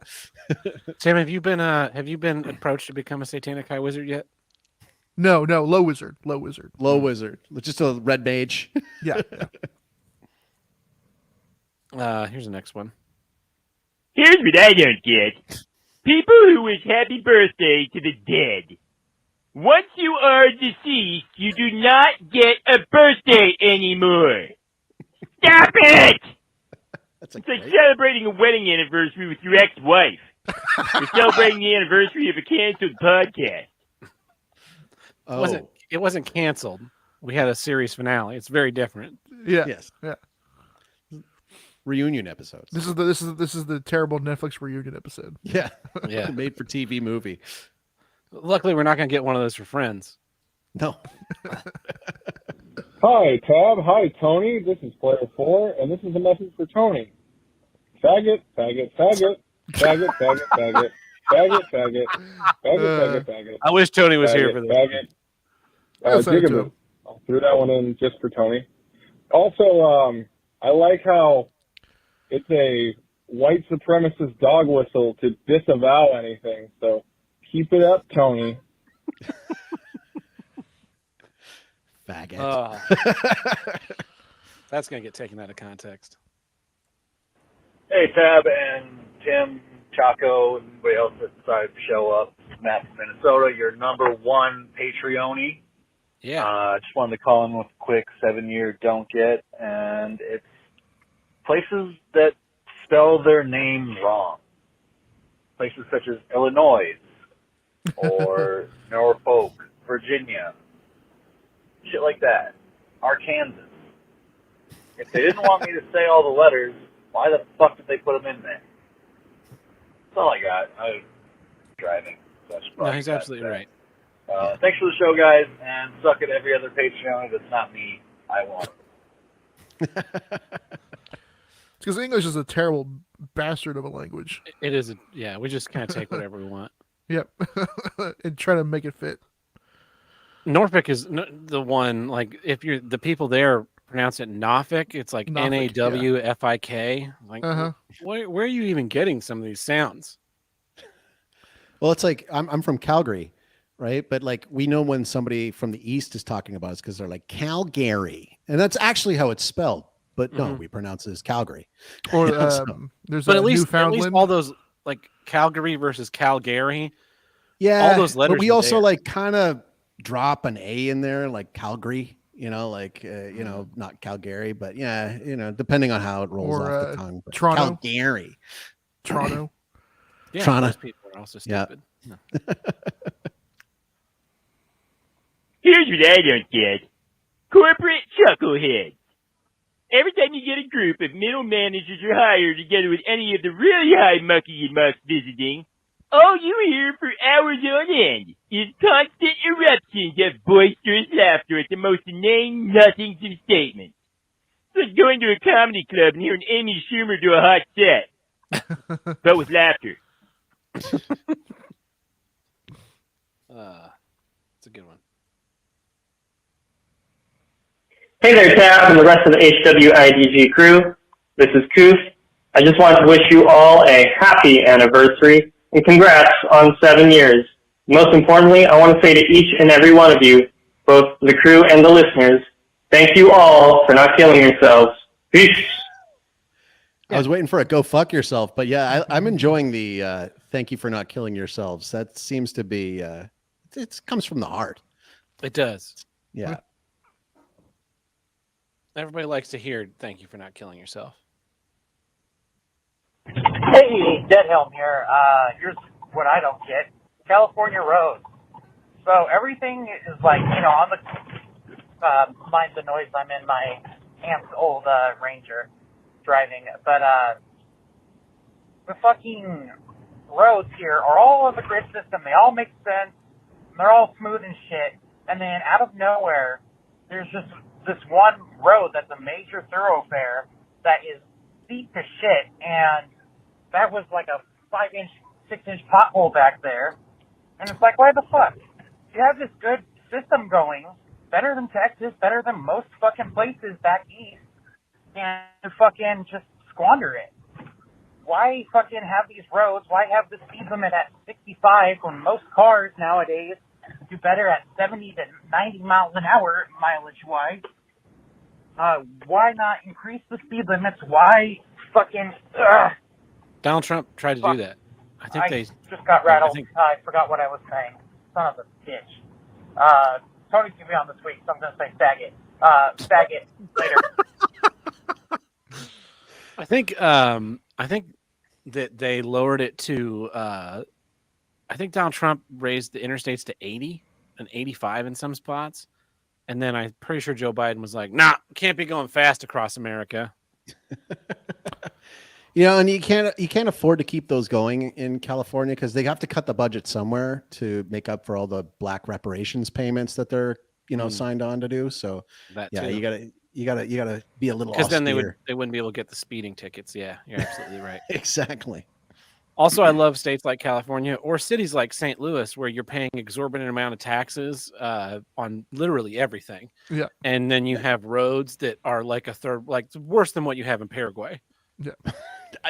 Sam, have you been approached to become a Satanic High Wizard yet? No, low wizard. Just a red mage. Yeah. Here's the next one. Here's what I don't get. People who wish happy birthday to the dead. Once you are deceased, you do not get a birthday anymore. Stop it! It's like celebrating a wedding anniversary with your ex-wife. Or celebrating the anniversary of a canceled podcast. It wasn't canceled. We had a series finale. It's very different. Yeah. Yes. Yeah. reunion episodes. This is the terrible Netflix reunion episode. Yeah, Yeah. made for TV movie. Luckily, we're not going to get one of those for Friends. No. Hi, Tab. Hi, Tony. This is Player 4, and this is a message for Tony. Faggot, faggot, faggot, faggot, faggot, faggot, faggot, faggot, faggot, faggot. I wish Tony was here for this. Faggot. Gigabit. I'll throw that one in just for Tony. Also, I like how it's a white supremacist dog whistle to disavow anything. So keep it up, Tony. Faggot. That's going to get taken out of context. Hey, Tab and Tim, Chaco, and everybody else that decided to show up. Matt from Minnesota, your number one Patreon-y. Yeah. Just wanted to call in with a quick 7-year don't get, and it's places that spell their name wrong. Places such as Illinois or Norfolk, Virginia. Shit like that. Arkansas. If they didn't want me to say all the letters, why the fuck did they put them in there? That's all I got. I'm driving. So No, he's absolutely right. Thanks for the show, guys, and suck at every other Patreon that's not me. I won't. It's because English is a terrible bastard of a language. It is. Yeah, we just kind of take whatever we want. Yep. And try to make it fit. Norfolk is the one, like, if you're the people there pronounce it Norfolk, it's like Norfolk, Nawfik. Like, where are you even getting some of these sounds? Well, it's like I'm from Calgary, right? But like we know when somebody from the east is talking about us because they're like Calgary, and that's actually how it's spelled. But no, we pronounce it as Calgary. Or there's at least all those like Calgary versus Calgary. Yeah, all those letters. But we also like kind of drop an A in there, like Calgary. You know, like not Calgary, but yeah, depending on how it rolls off the tongue. Toronto, Calgary, Toronto. Yeah, Toronto. those people are also stupid. Yeah. No. Here's what I don't get. Corporate chuckleheads. Every time you get a group of middle managers or higher together with any of the really high mucky and mucks visiting, all you hear for hours on end is constant eruptions of boisterous laughter at the most inane nothings and statements. It's like going to a comedy club and hearing Amy Schumer do a hot set, but with laughter. It's a good one. Hey there, Tab, and the rest of the HWIDG crew. This is Koof. I just want to wish you all a happy anniversary and congrats on 7 years. Most importantly, I want to say to each and every one of you, both the crew and the listeners, thank you all for not killing yourselves. Peace. I was waiting for a go fuck yourself, but yeah, I'm enjoying the thank you for not killing yourselves. That seems to be it comes from the heart. It does. Yeah. Everybody likes to hear thank you for not killing yourself. Hey, Dead Helm here. Here's what I don't get. California roads. So everything is like, on the, mind the noise, I'm in my aunt's old, Ranger driving, but, the fucking roads here are all on the grid system. They all make sense. They're all smooth and shit. And then out of nowhere, there's just this one road that's a major thoroughfare that is steep to shit, and that was like a 5-inch, 6-inch pothole back there. And it's like, why the fuck? You have this good system going, better than Texas, better than most fucking places back east, and you fucking just squander it. Why fucking have these roads? Why have the speed limit at 65 when most cars nowadays do better at 70 to 90 miles an hour mileage-wise? Why not increase the speed limits? Why fucking... Donald Trump tried to do that. I think they just got rattled. I forgot what I was saying. Son of a bitch. Tony's gonna be on this week, so I'm gonna say faggot. Faggot later. I think that they lowered it to. I think Donald Trump raised the interstates to 80 and 85 in some spots, and then I'm pretty sure Joe Biden was like, "Nah, can't be going fast across America." And you can't afford to keep those going in California because they have to cut the budget somewhere to make up for all the black reparations payments that they're signed on to do. So That yeah, too. you gotta be a little because then austere. they wouldn't be able to get the speeding tickets. Yeah, you're absolutely right. Exactly. Also, I love states like California or cities like St. Louis where you're paying exorbitant amount of taxes on literally everything. Yeah. And then you have roads that are like a third, like worse than what you have in Paraguay. Yeah.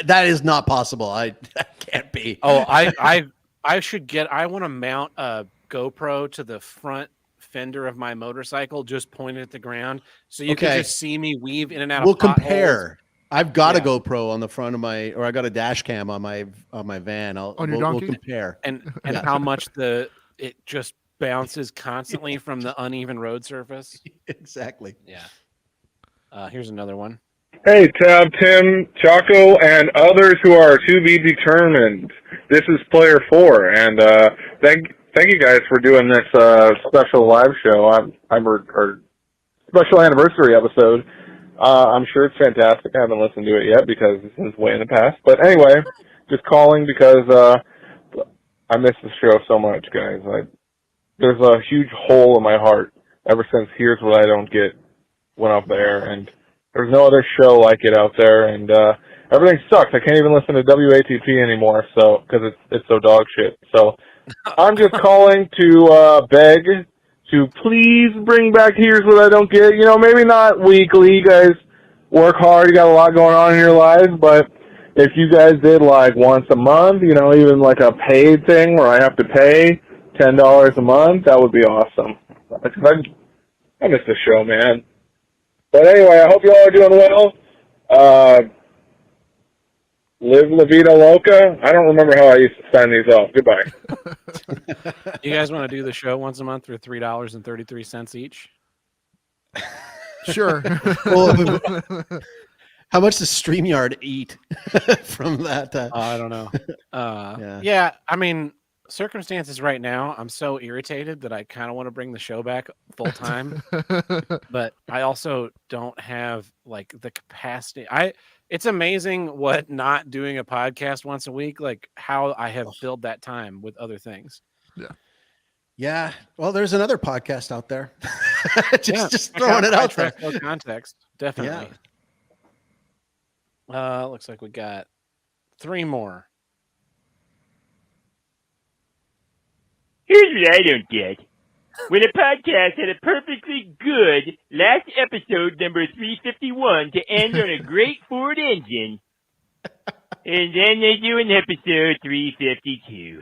That is not possible. That can't be. Oh, I want to mount a GoPro to the front fender of my motorcycle, just pointed at the ground, so you can just see me weave in and out. We'll of potholes. compare. I've got a GoPro on the front of or I got a dash cam on my van. We'll compare. And how much it just bounces constantly from the uneven road surface. Exactly. Yeah. Here's another one. Hey, Tab, Tim, Chaco, and others who are to be determined. This is Player 4, and thank you guys for doing this special live show. Or special anniversary episode. I'm sure it's fantastic. I haven't listened to it yet because this is way in the past. But anyway, just calling because I miss the show so much, guys. There's a huge hole in my heart ever since Here's What I Don't Get went off the air, and there's no other show like it out there, and everything sucks. I can't even listen to WATP anymore, because it's so dog shit. So I'm just calling to beg to please bring back Here's What I Don't Get. Maybe not weekly. You guys work hard. You got a lot going on in your lives, but if you guys did like once a month, even like a paid thing where I have to pay $10 a month, that would be awesome. I miss the show, man. But anyway, I hope you all are doing well. Live La Vida Loca. I don't remember how I used to sign these off. Goodbye. You guys want to do the show once a month for $3.33 each? Sure. Well, how much does StreamYard eat from that? I don't know. Yeah, I mean, circumstances right now, I'm so irritated that I kind of want to bring the show back full time, but I also don't have like the capacity. It's amazing what not doing a podcast once a week, like how I have filled that time with other things. Yeah. Well, there's another podcast out there. just throwing it out there. No context, definitely. Looks like we got 3 more. Here's what I don't get. When a podcast had a perfectly good last episode, number 351, to end on a great Ford engine, and then they do an episode 352.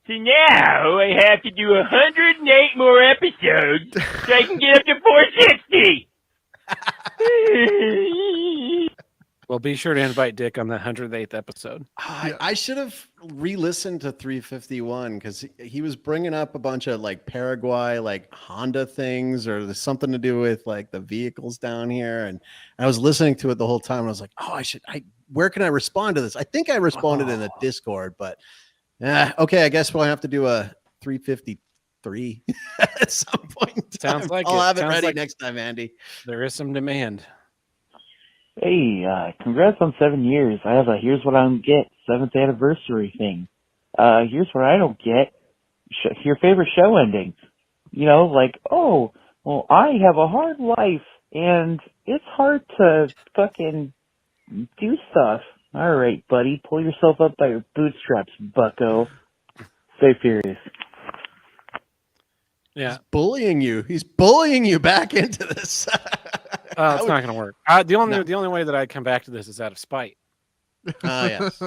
So now I have to do 108 more episodes so I can get up to 460. Well, be sure to invite Dick on the 108th episode. I should have re-listened to 351 because he was bringing up a bunch of like Paraguay, like Honda things, or there's something to do with like the vehicles down here. And I was listening to it the whole time. And I was like, where can I respond to this? I think I responded in the Discord, but okay, I guess we'll have to do a 353 at some point. Sounds like I'll have it Sounds ready like next time, Andy. There is some demand. Hey, congrats on 7 years. I have a Here's What I Don't Get 7th anniversary thing. Here's what I don't get. Your favorite show endings. Like, oh, well, I have a hard life and it's hard to fucking do stuff. All right, buddy, pull yourself up by your bootstraps, bucko. Stay furious. Yeah. He's bullying you. He's bullying you back into this. It's not going to work. The only way that I'd come back to this is out of spite. Yes.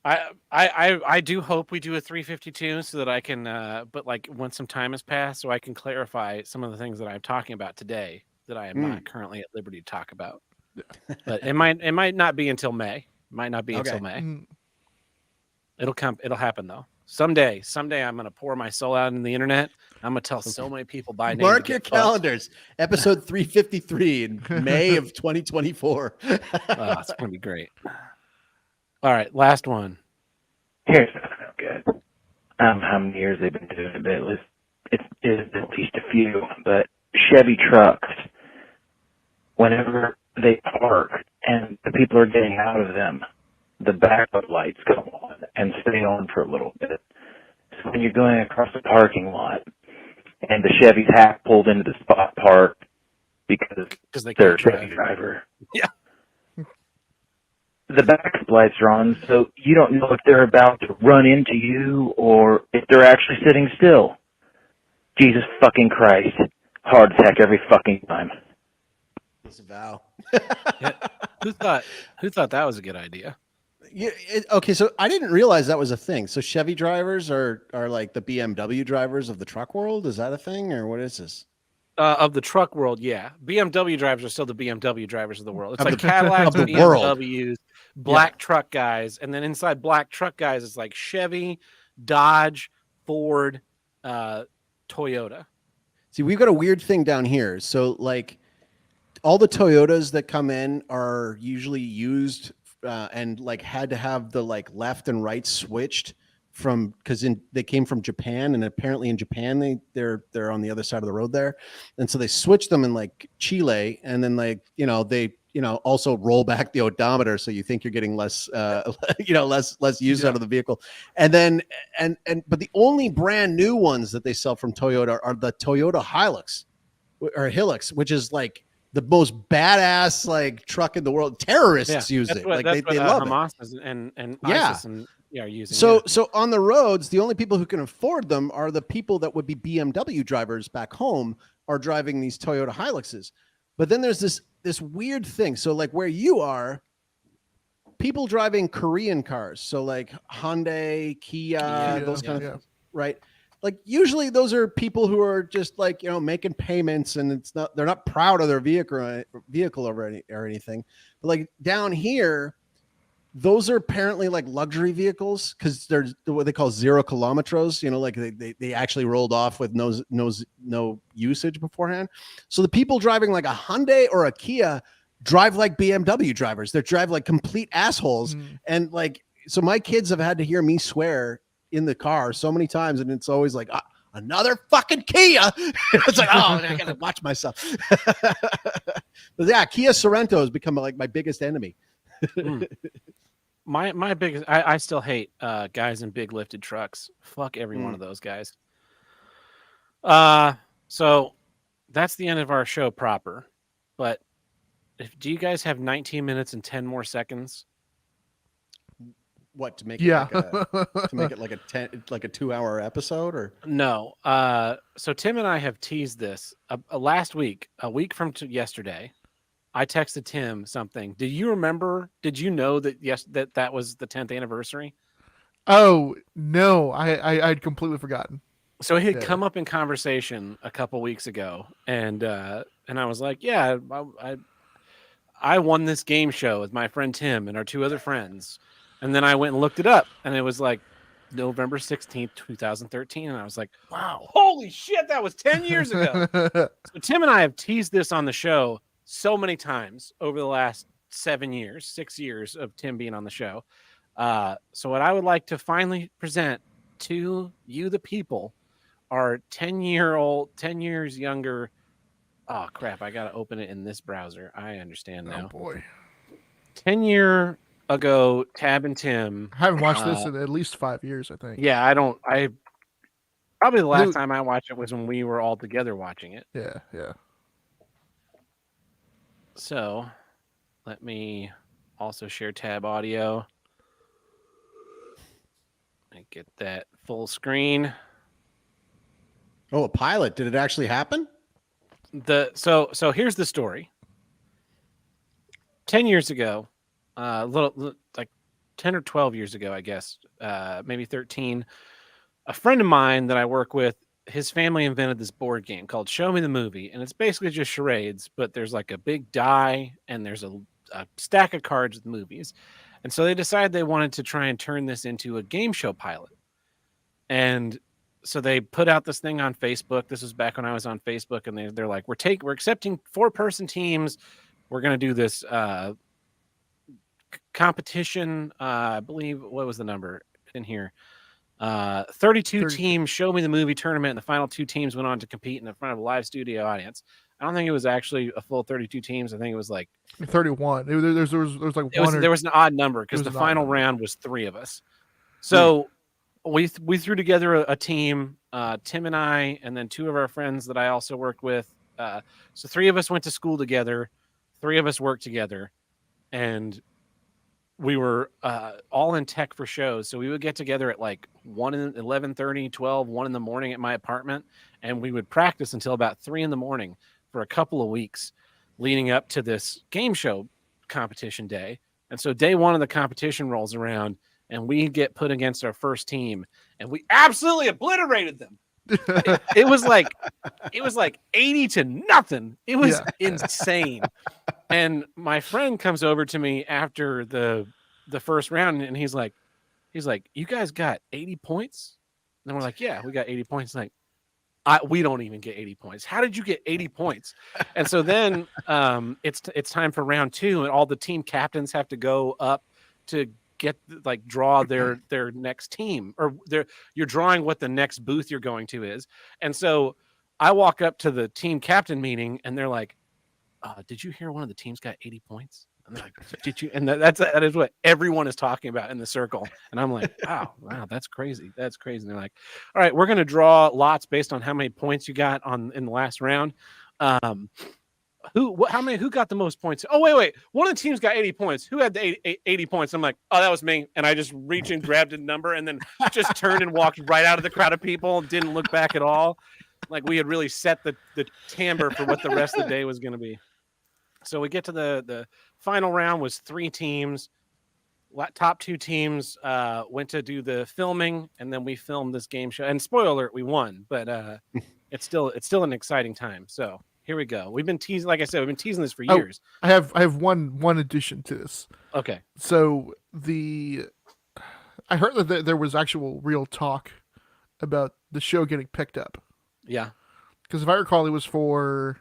Yeah. I do hope we do a 352 so that I can, but like once some time has passed, so I can clarify some of the things that I'm talking about today that I am not currently at liberty to talk about. But it might not be until May. It might not be until May. It'll happen though. Someday I'm going to pour my soul out in the internet. I'm going to tell so many people by name. Mark your calendars. Episode 353 in May of 2024. It's going to be great. All right, last one. Here's good. How many years they've been doing it, but it's at least a few. But Chevy trucks, whenever they park and the people are getting out of them, the backup lights come on and stay on for a little bit. So when you're going across the parking lot and the Chevy's half pulled into the spot park because they're a Chevy driver. Yeah. The backup lights are on, so you don't know if they're about to run into you or if they're actually sitting still. Jesus fucking Christ. Heart attack every fucking time. Disavow. Yeah. Who thought that was a good idea? Yeah. Okay, so I didn't realize that was a thing. So Chevy drivers are like the BMW drivers of the truck world. Is that a thing, or what is this? Of the truck world, yeah. BMW drivers are still the BMW drivers of the world. It's Of like the- Cadillacs, of the world. BMWs, black truck guys, and then inside black truck guys, it's like Chevy, Dodge, Ford, Toyota. See, we've got a weird thing down here. So, like, all the Toyotas that come in are usually used and like had to have the like left and right switched from because they came from Japan, and apparently in Japan they're on the other side of the road there, and so they switched them in like Chile, and then like they also roll back the odometer so you think you're getting less less use out of the vehicle, and then but the only brand new ones that they sell from Toyota are the Toyota Hilux, which is like the most badass like truck in the world. Terrorists use it. Like they love Hamas it. and Yeah. ISIS are using. So on the roads, the only people who can afford them are the people that would be BMW drivers back home are driving these Toyota Hiluxes. But then there's this weird thing. So like where you are, people driving Korean cars. So like Hyundai, Kia, those kind of things, right? Like usually those are people who are just like, making payments, and they're not proud of their vehicle or anything. But like down here, those are apparently like luxury vehicles because they're what they call 0 kilometers. Like they actually rolled off with no usage beforehand. So the people driving like a Hyundai or a Kia drive like BMW drivers. They drive like complete assholes. And like, so my kids have had to hear me swear in the car so many times, and it's always like another fucking Kia. It's like, oh, I gotta watch myself. But yeah, Kia Sorento has become like my biggest enemy. My biggest, I still hate guys in big lifted trucks. Fuck every one of those guys. So that's the end of our show proper. But do you guys have 19 minutes and 10 more seconds? What to make it like a 2-hour episode or no? So Tim and I have teased this last week, a week from yesterday. I texted Tim something. Do you remember? Did you know that that was the 10th anniversary? Oh no, I'd completely forgotten. So it had come up in conversation a couple weeks ago, and I was like, yeah, I won this game show with my friend Tim and our 2 other friends. And then I went and looked it up, and it was like November 16th, 2013. And I was like, wow, holy shit, that was 10 years ago. So Tim and I have teased this on the show so many times over the last 6 years of Tim being on the show. So what I would like to finally present to you, the people, are 10 years younger. Oh, crap, I got to open it in this browser. I understand now. Oh, boy. 10 year ago, Tab and Tim. I haven't watched this in at least 5 years, I think. Yeah, I probably the last time I watched it was when we were all together watching it. Yeah. So let me also share Tab audio and get that full screen. Oh, a pilot. Did it actually happen? So here's the story. 10 years ago, like 10 or 12 years ago, I guess, maybe 13, a friend of mine that I work with, his family invented this board game called Show Me the Movie, and it's basically just charades, but there's like a big die and there's a stack of cards with movies. And so they decided they wanted to try and turn this into a game show pilot. And so they put out this thing on Facebook. This was back when I was on Facebook, and they're like, we're accepting 4-person teams. We're going to do this competition. I believe, what was the number in here? 32 teams Show Me the Movie tournament, and the final 2 teams went on to compete in front of a live studio audience. I don't think it was actually a full 32 teams. I think it was like 31. There was like there was an odd number because the final round was 3 of us. So we threw together a team, Tim and I, and then 2 of our friends that I also worked with. So 3 of us went to school together, 3 of us worked together, and we were all in tech for shows. So we would get together at like 11:30, 12, 1 in the morning at my apartment, and we would practice until about 3 in the morning for a couple of weeks leading up to this game show competition day. And so day 1 of the competition rolls around, and we get put against our first team, and we absolutely obliterated them. It was like 80-0. It was insane. And my friend comes over to me after the first round, and he's like, "You guys got 80 points?" And we're like, "Yeah, we got 80 points." Like, we don't even get 80 points. How did you get 80 points? And so then it's time for round 2, and all the team captains have to go up to draw their next team, or you're drawing what the next booth you're going to is. And so I walk up to the team captain meeting, and they're like, "Did you hear one of the teams got 80 points?" And they're like, "Did you?" And that is what everyone is talking about in the circle. And I'm like, wow, that's crazy. That's crazy. And they're like, "All right, we're going to draw lots based on how many points you got in the last round. Who got the most points? Oh, wait. One of the teams got 80 points. Who had the 80 points?" I'm like, "Oh, that was me." And I just reached and grabbed a number and then just turned and walked right out of the crowd of people. Didn't look back at all. Like we had really set the timbre for what the rest of the day was going to be. So we get to the final round was 3 teams. Top 2 teams went to do the filming, and then we filmed this game show. And spoiler alert, we won, but it's still an exciting time. So here we go. We've been teasing, like I said, we've been teasing this for years. I have one addition to this. Okay. So I heard that there was actual real talk about the show getting picked up. Yeah. Because if I recall, it was for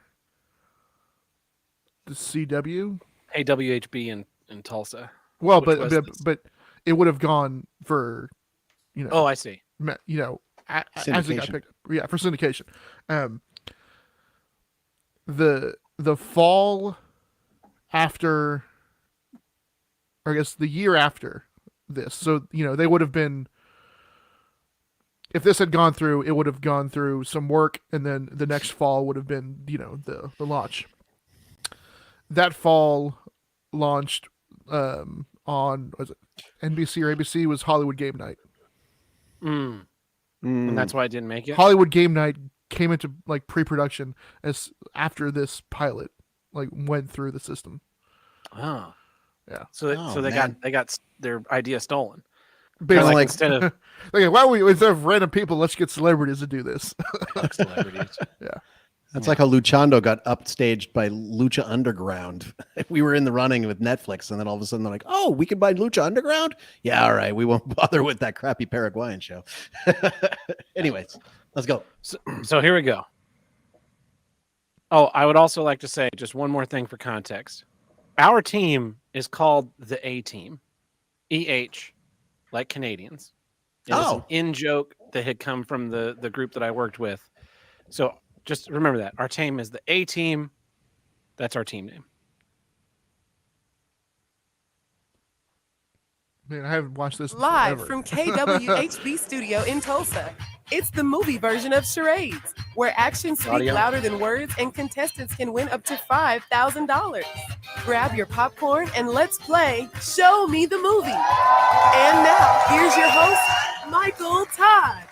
the CW, AWHB in Tulsa. Well, but it would have gone for, Oh, I see. As it got picked up. Yeah, for syndication. The fall after, or I guess the year after this. So, they would have been, if this had gone through, it would have gone through some work, and then the next fall would have been, the launch. That fall launched on, was it NBC or ABC, was Hollywood Game Night. And that's why I didn't make it. Hollywood Game Night came into pre-production as after this pilot went through the system. Oh, yeah. So they got their idea stolen. Basically, instead of instead of random people, let's get celebrities to do this. Celebrities. Yeah. That's like how Luchando got upstaged by Lucha Underground. We were in the running with Netflix, and then all of a sudden they're like, "Oh, we can buy Lucha Underground? Yeah, all right. We won't bother with that crappy Paraguayan show." Anyways, let's go. So here we go. Oh, I would also like to say just one more thing for context. Our team is called the A Team, EH, like Canadians. It was an in-joke that had come from the group that I worked with. So just remember that. Our team is the A Team. That's our team name. Man, I haven't watched this live ever. from KWHB Studio in Tulsa. It's the movie version of Charades, where actions speak louder than words and contestants can win up to $5,000. Grab your popcorn and let's play Show Me the Movie. And now, here's your host, Michael Todd.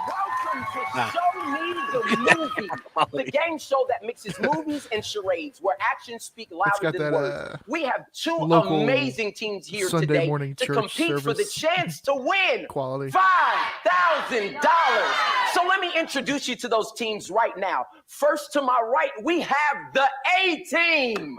Welcome to Show Me the Movie, the game show that mixes movies and charades, where actions speak louder than words. We have 2 amazing teams here Sunday today to compete for the chance to win quality $5,000. So let me introduce you to those teams right now. First to my right, we have the A Team.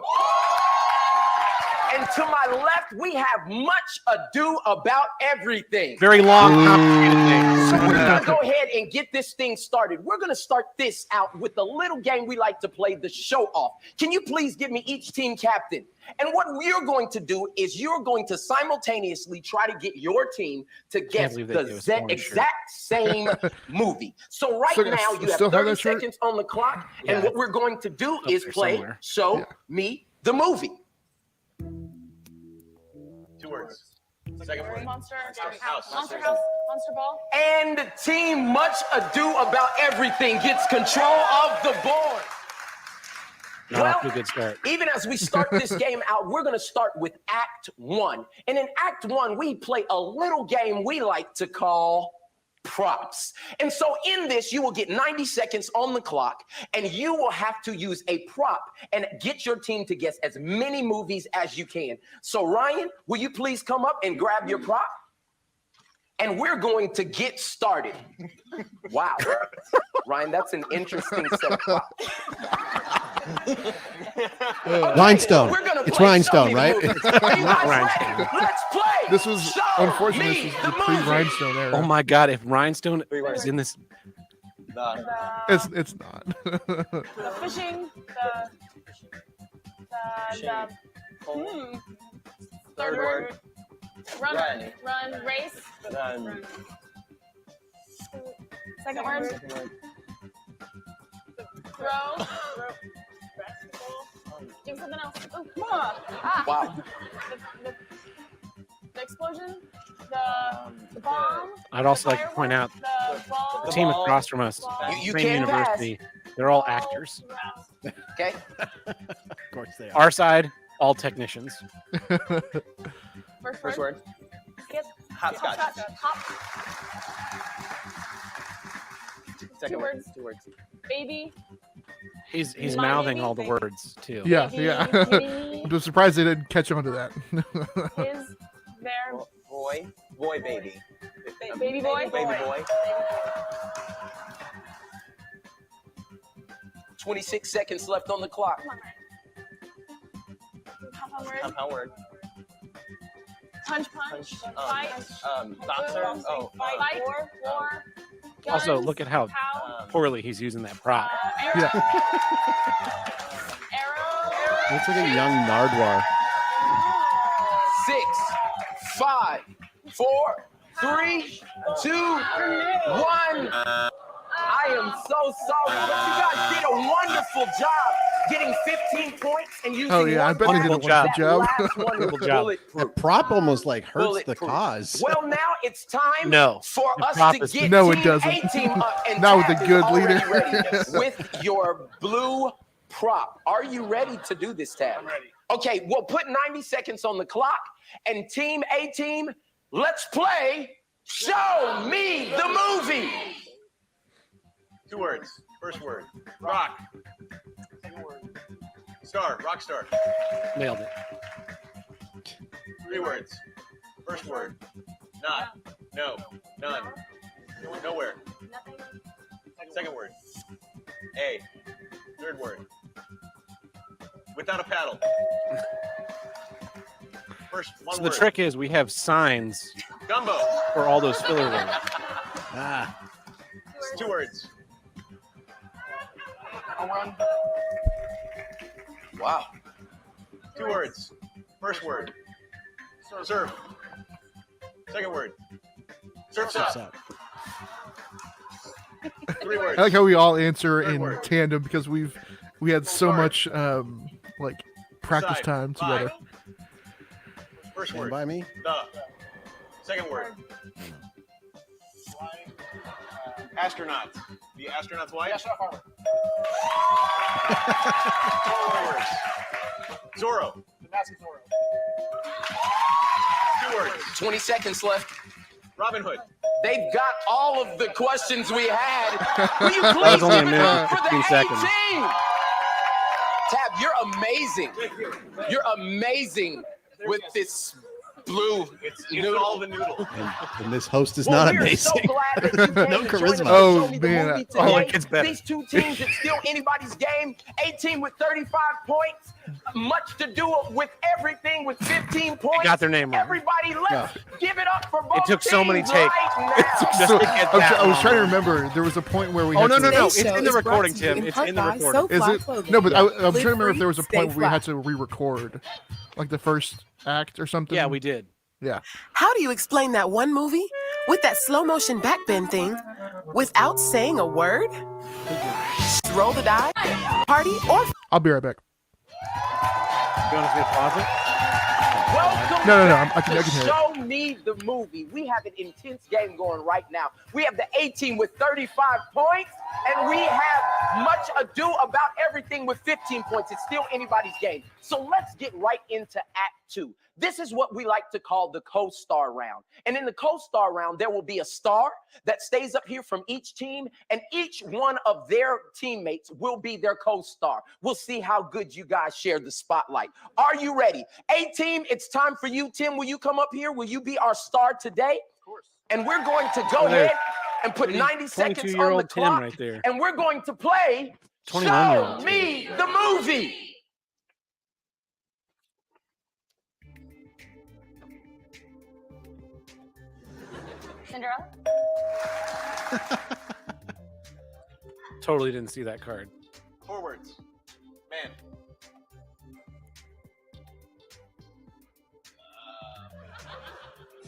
And to my left, we have Much Ado About Everything. Very long, complicated things. So we're going to go ahead and get this thing started. We're going to start this out with a little game we like to play, the show off. Can you please give me each team captain? And what we're going to do is you're going to simultaneously try to get your team to guess the exact same movie. So now you have 30 seconds on the clock, and what we're going to do is play Show Me the Movie. 2 words. Second word. Monster House. Monster House. Monster Ball. And Team Much Ado About Everything gets control of the board. Well, a good start. Even as we start this game out, we're going to start with Act 1. And in Act 1, we play a little game we like to call props. And so in this, you will get 90 seconds on the clock, and you will have to use a prop and get your team to guess as many movies as you can. So Ryan, will you please come up and grab your prop? And we're going to get started. Wow. Ryan, that's an interesting set of props. Rhinestone. It's Rhinestone, right? Not Rhinestone. Let's play. This was unfortunately this was the pre-Rhinestone era. Oh my God! If Rhinestone is in this, It's not. The fishing. Third word. Run. Race. Second word. Throw. Do something else. Oh, come on. Wow. The explosion. The bomb. I'd also like to point out the team across from us, You same can't university. They're all actors. Okay. Of course they are. Our side, all technicians. First word. Skip. Hopscotch. Hop. Second Two word. words. Baby. He's My mouthing baby, all the baby. words too. Yeah, Baby, yeah. baby. I'm just surprised they didn't catch on to that. Is there Boy, baby. baby boy? Baby boy. 26 seconds left on the clock. Come on, Ryan. Compound word. Punch. Fight. Boxer. Oh. Fight. War. Also, Guns, look at how cow, poorly he's using that prop. arrow. Looks like a young Nardwar. 6, 5, 4, 3, 2, 1. I am so sorry, but you guys did a wonderful job getting 15 points and using Oh yeah, I bet they did a wonderful job. Wonderful job. The prop almost like hurts the Bulletproof. cause. Well, now it's time No. for The us prop to is- get No, it Team doesn't. A team up. And Not with Tab a is good already leader. ready with your blue prop. Are you ready to do this, Tab? I'm ready. Okay, we'll put 90 seconds on the clock. And Team A team, let's play Show Me the Movie. 2 words. First word. Rock. Second word. Star. Rock star. Nailed it. 3 words. First word. Not. No. None. Nowhere. Second word. A. Third word. Without a paddle. First one So word. the trick is we have signs Gumbo. for all those filler words. Ah, 2 words. Wow. 2 words. First word. Surf. Second word. Surf's what's up. up? 3 words. I like how we all answer Third in word. tandem because we had so Start. much like practice Side. time 5. together. First Stand word. by me. The. Second word. Astronauts. The astronaut's wife. 4 words. Zorro. The mask of Zorro. 2 words. 20 seconds left. Robin Hood. They've got all of the questions we had. Will you That please was only a give it minute up and for the 15 A seconds. team? Tab, you're amazing. You're amazing with this Blue. It's all the noodle. And this host is not amazing. So glad that you came No to join charisma. us to Oh, show me the man. movie Oh, today. it gets better. These two teams, it's still anybody's game. 18 with 35 points. Much to do with everything with 15 points. They got their name wrong. Everybody, let's give it up for both It took so many teams takes. right now. So, to get that I was trying to long. remember. There was a point where we. Oh, had no, to, no, no. Today's It's show in the is brought recording, to you Tim. in It's part in the by recording. Is SoFly it? Clothing. No, but I'm Live trying to remember if free, there was a stay point where we fly. had to re-record, like the first act or something. Yeah, we did. Yeah. How do you explain that one movie with that slow motion backbend thing without saying a word? Roll the die, party, or I'll be right back. You want to see a closet? Welcome No, back I can to hear it. Show Me the Movie. We have an intense game going right now. We have the A team with 35 points, and we have much ado about everything with 15 points. It's still anybody's game. So let's get right into Act 2. This is what we like to call the co-star round. And in the co-star round, there will be a star that stays up here from each team, and each one of their teammates will be their co-star. We'll see how good you guys share the spotlight. Are you ready? A team, it's time for you. Tim, will you come up here? Will you be our star today? Of course. And we're going to go ahead and put 90 seconds on the 22-year-old Tim clock, right there. and we're going to play 21-year-old Show Me the Movie. Cinderella? Totally didn't see that card. Forwards. Man.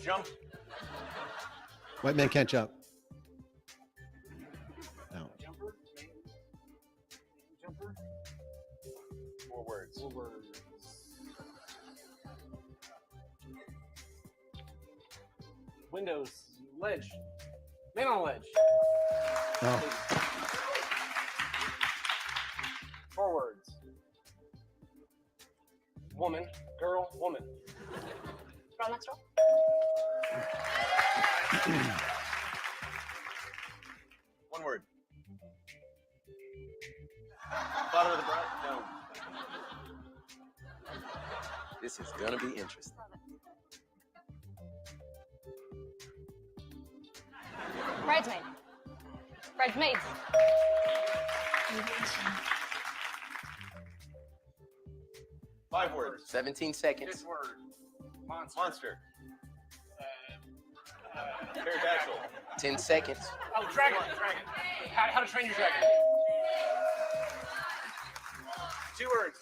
Jump. White man can't jump. No. Jumper. Jumper. Forwards. Windows. Ledge. Man on a ledge. Oh. Forwards. Woman. Girl. Woman. Girl next door? One word. Bottom of the brown. No. This is gonna be interesting. Bridesmaid. Bridesmaids. 5 words. 17 seconds. 6 word. Monster. Pterodactyl. 10 seconds. Oh, dragon. How to train your dragon. 2 words.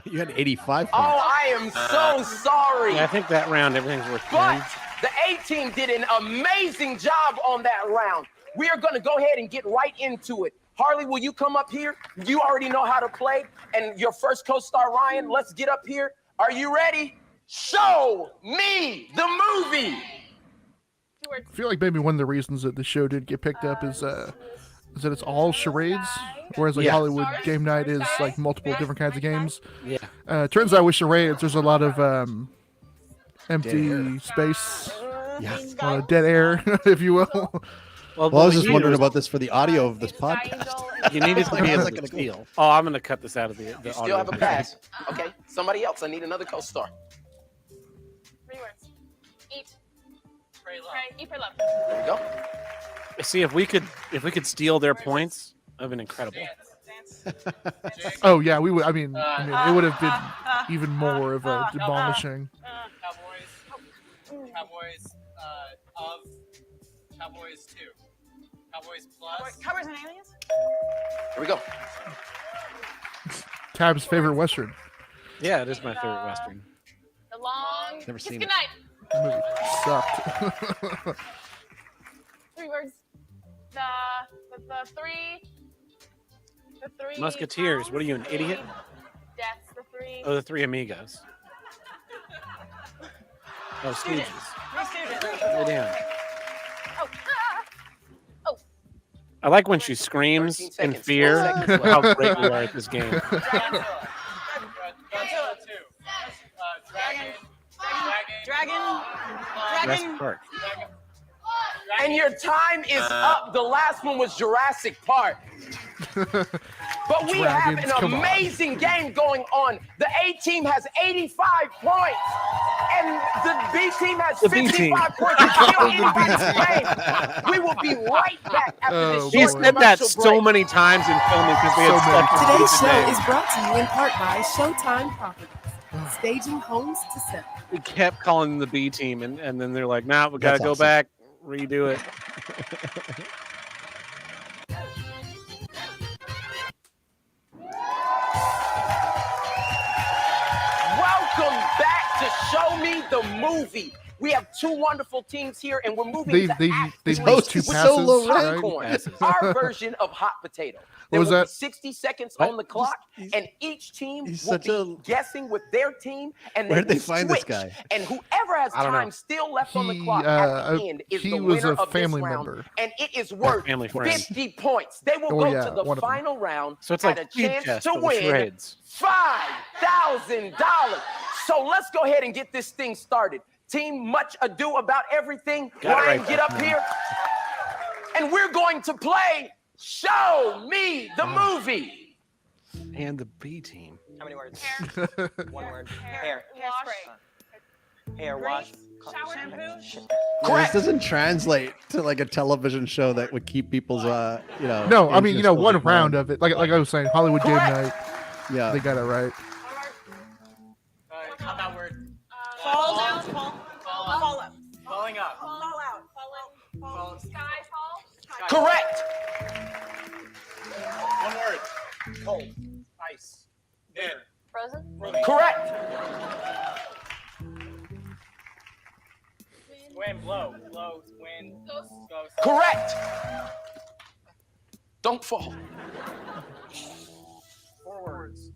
You had 85 Oh, points. I am so sorry. Yeah, I think that round everything's worth 10. But the A team did an amazing job on that round. We are going to go ahead and get right into it. Harley, will you come up here? You already know how to play. And your first co-star, Ryan, let's get up here. Are you ready? Show me the movie. I feel like maybe one of the reasons that the show did get picked up is that it's all charades, whereas like Yeah. Hollywood Game Night is like multiple different kinds of games. Yeah. Turns out with charades, there's a lot of empty space, dead air, if you will. Well, I was just wondering about this for the audio of this podcast. You needed to be How's able that to gonna feel. feel? Oh, I'm going to cut this out of the You audio. still have a pass. Okay, somebody else. I need another co-star. 3 words. Eat. Pray, love. Eat, pray, love. There we go. See, if we could steal their points, that would have been incredible. Oh yeah, we would. I mean, it would have been even more of a demolishing. Cowboys Cowboys 2. Cowboys Plus. Cowboys and aliens? Here we go. Tab's favorite Western. Yeah, it is my favorite Western. The long Never kiss seen it. goodnight. That movie sucked. 3 words. The three Musketeers. What are you, an idiot? deaths, the 3 Oh, the 3 amigos. Oh, Stooges. 3 students. Lay down. Oh. Oh. I like when she screams 13 in seconds, fear 12 seconds how left. great you are at this game. Godzilla 2. Jurassic Park. And your time is up. The last one was Jurassic Park. But we have an amazing game going on. The A team has 85 points, and the B team has 55 points. We will be right back after this He short said that commercial so break. many times in filming because they had stuff to do Today's show today. is brought to you in part by Showtime Properties, staging homes to sell. We kept calling them the B team, and then they're like, nah, we got to That's go awesome. back, redo it. Welcome back to Show Me the Movie. We have two wonderful teams here, and we're moving to They Activate missed two with passes, Solo right? Popcorn, our version of hot potato. There was will that? be 60 seconds on the clock, and each team will be guessing with their team, and Where'd they will find this switch. guy? And whoever has I don't know. time still left on the clock at the end is he the was winner a of family this round, member. and it is worth family friend. 50 points. They will Oh, go yeah, to the one of them. final round So it's at like a speed chance test to for the win charades. $5,000. So let's go ahead and get this thing started. Team Much Ado About Everything, Got it Ryan, right get back up now. here. And we're going to play Show Me the Movie. And the B team. How many words? One word. Hair. Hair wash. Shower shampoo. This doesn't translate to like a television show that would keep people's No, I mean, interest one over round time. of it. Like I was saying, Hollywood Game Night. Yeah. They got it right. How about word? Fall down. Fall up. Falling up. Fall out. Fall. Sky fall. Correct. One word. Cold. Ice. Dinner. Frozen. Correct. Wind. Blow. Blow. Wind. Ghost. Correct. Don't fall. 4 words.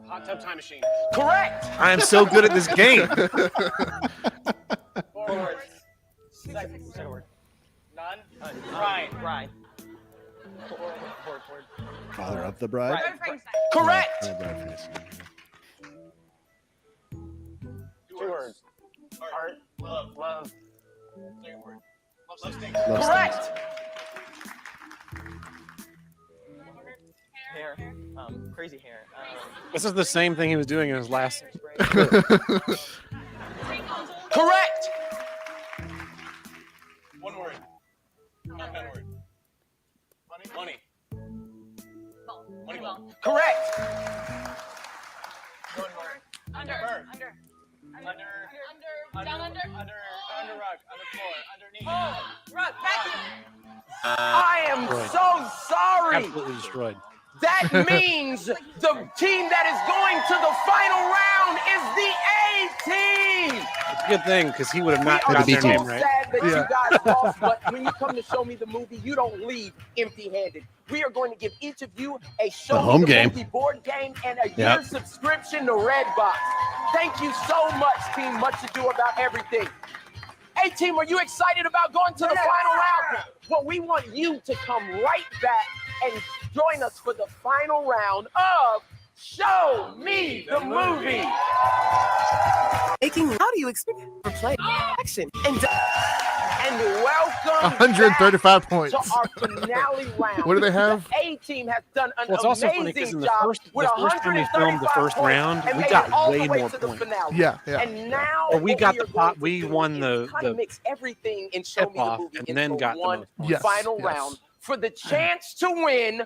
Hot tub time machine. Correct. I am so good at this game. 4 words. Second word. None. Bride. Word. Father of the bride. Correct. Yeah, bride face. 2 words. Heart. Love. 3 words. Love sting. Correct. Hair. Crazy hair. This is the same thing he was doing in his last. Correct. 1 word. Not that word. Money. Money ball. Correct. Under. Down under. Under rug. Under floor. Underneath. Oh, rug. Vacuum. I am Destroyed. so sorry. Absolutely destroyed. That means the team that is going to the final round is the A team. It's a good thing because he would have not We got are their so name right. sad that you guys lost, but when you come to Show Me the Movie, you don't leave empty-handed. We are going to give each of you a Show home Me the game. Movie board game and a Yep. year subscription to Redbox. Thank you so much, team. Much Ado About Everything. Hey, team, are you excited about going to the final round? Well, we want you to come right back and join us for the final round of Show Me the Movie. How do you experience play action and welcome 135 back points. to our finale round. What do they have? The A team has done an Well, it's also funny because amazing in the job first with time we filmed the 135 first points round, and we made got it all way the way more to the points. finale. Yeah. And now Or we what got we the are going pot. to We do won is the kind of mix everything and Show Me the tip-off Movie and then into got the one most points. Yes, final yes. round for the chance to win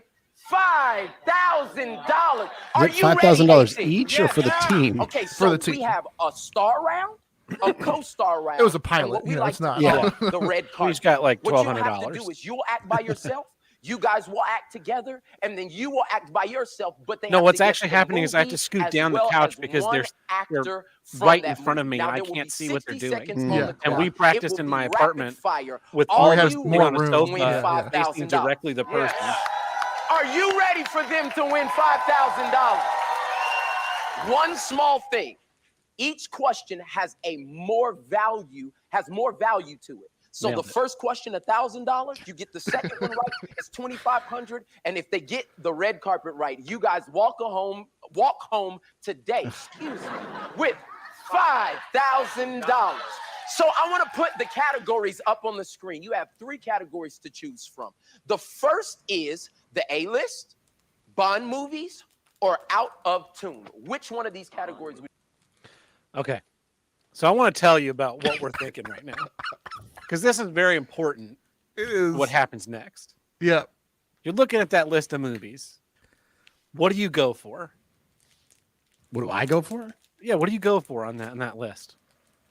$5,000. Are Is it you ready, $5,000 AC? each or for the team? Okay, For so the team. we have a star round, a co-star round. It was a and pilot, what we you know, like it's to not. call Yeah. the red We card. just got like What you have to $1,200. do is you'll act by yourself. You guys will act together, and then you will act by yourself. But they No, have what's to get actually the happening is I have to movie scoot as down the well couch as because one they're actor from right that in front of movie. me Now, and I there will can't be see what they're 60 doing. seconds Yeah. on the And clock. we It practiced will in be my rapid apartment fire. with All all Only has you more want on a room. sofa win Yeah, yeah. facing $5,000. directly the person. Are you ready for them to win $5,000? One small thing. Each question has more value to it. So Nailed the it. first question, $1,000. You get the second one right, it's $2,500. And if they get the red carpet right, you guys walk home today, with $5,000. So I want to put the categories up on the screen. You have 3 categories to choose from. The first is the A-list, Bond movies, or out of tune. Which one of these categories? Okay. So I want to tell you about what we're thinking right now. Because this is very important. It is. What happens next. Yeah. You're looking at that list of movies. What do you go for? What do I go for? Yeah, what do you go for on that list?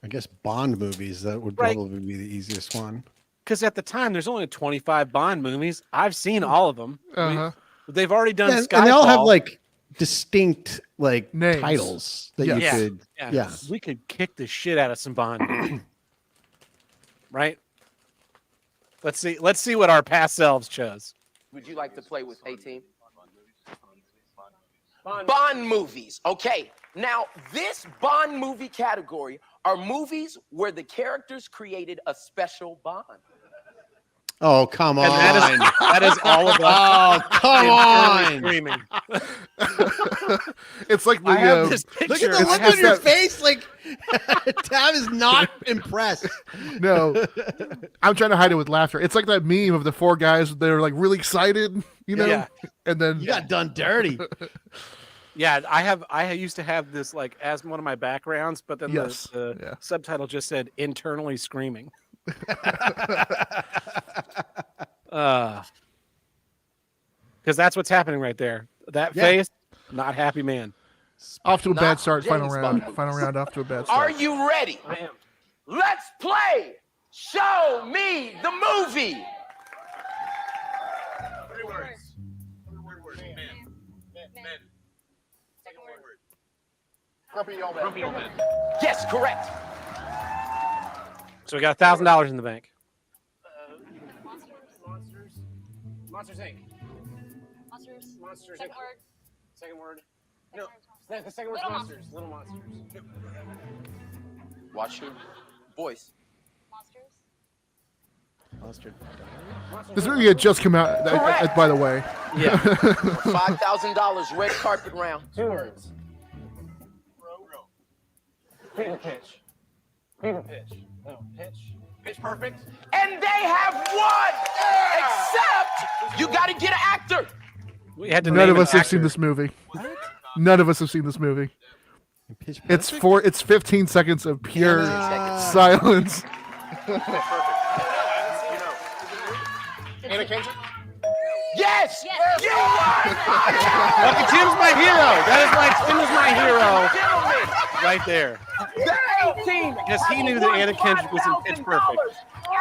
I guess Bond movies. That would probably be the easiest one. Because at the time, there's only 25 Bond movies. I've seen all of them. They've already done Skyfall. And they all have like distinct like names. Titles that you could. Yeah. We could kick the shit out of some Bond. Right? Let's see what our past selves chose. Would you like to play with A-Team? Bond movies. Okay. Now, this Bond movie category are movies where the characters created a special bond. Oh, come on. And that is all of us. Oh, come on. Screaming. It's like the, I have this Look picture. at the look on your face. Like, Tab is not impressed. No, I'm trying to hide it with laughter. It's like that meme of the 4 guys. They're like really excited, you know? Yeah. And then you got done dirty. Yeah, I used to have this like as one of my backgrounds, but then the subtitle just said internally screaming. Because that's what's happening right there. That face, not happy man. Off to a bad start. James Final round. Bond. Final round. Off to a bad start. Are you ready? Let's play. Show me the movie. 3 words. 1 word. Man. Second word. Grumpy old man. Grumpy old man. Yes, correct. So we got $1,000 in the bank. Monsters Inc. Monsters Inc. Second word. No, the second word's monsters. Little monsters. Watch your voice. Mustard. This movie had just come out, by the way. Yeah. $5,000 red carpet round. 2 words. Row. Fever pitch. Fever pitch. No, pitch. Pitch perfect. And they have won! Except you got to get an actor. We had to None name of us an have seen actor. this movie. None of us have seen this movie. It's 15 seconds of pure silence. Anna Kendrick? Yes! You Fucking Tim's my hero. That is why Tim is my hero. Right there. Because he knew that Anna Kendrick was in Pitch Perfect.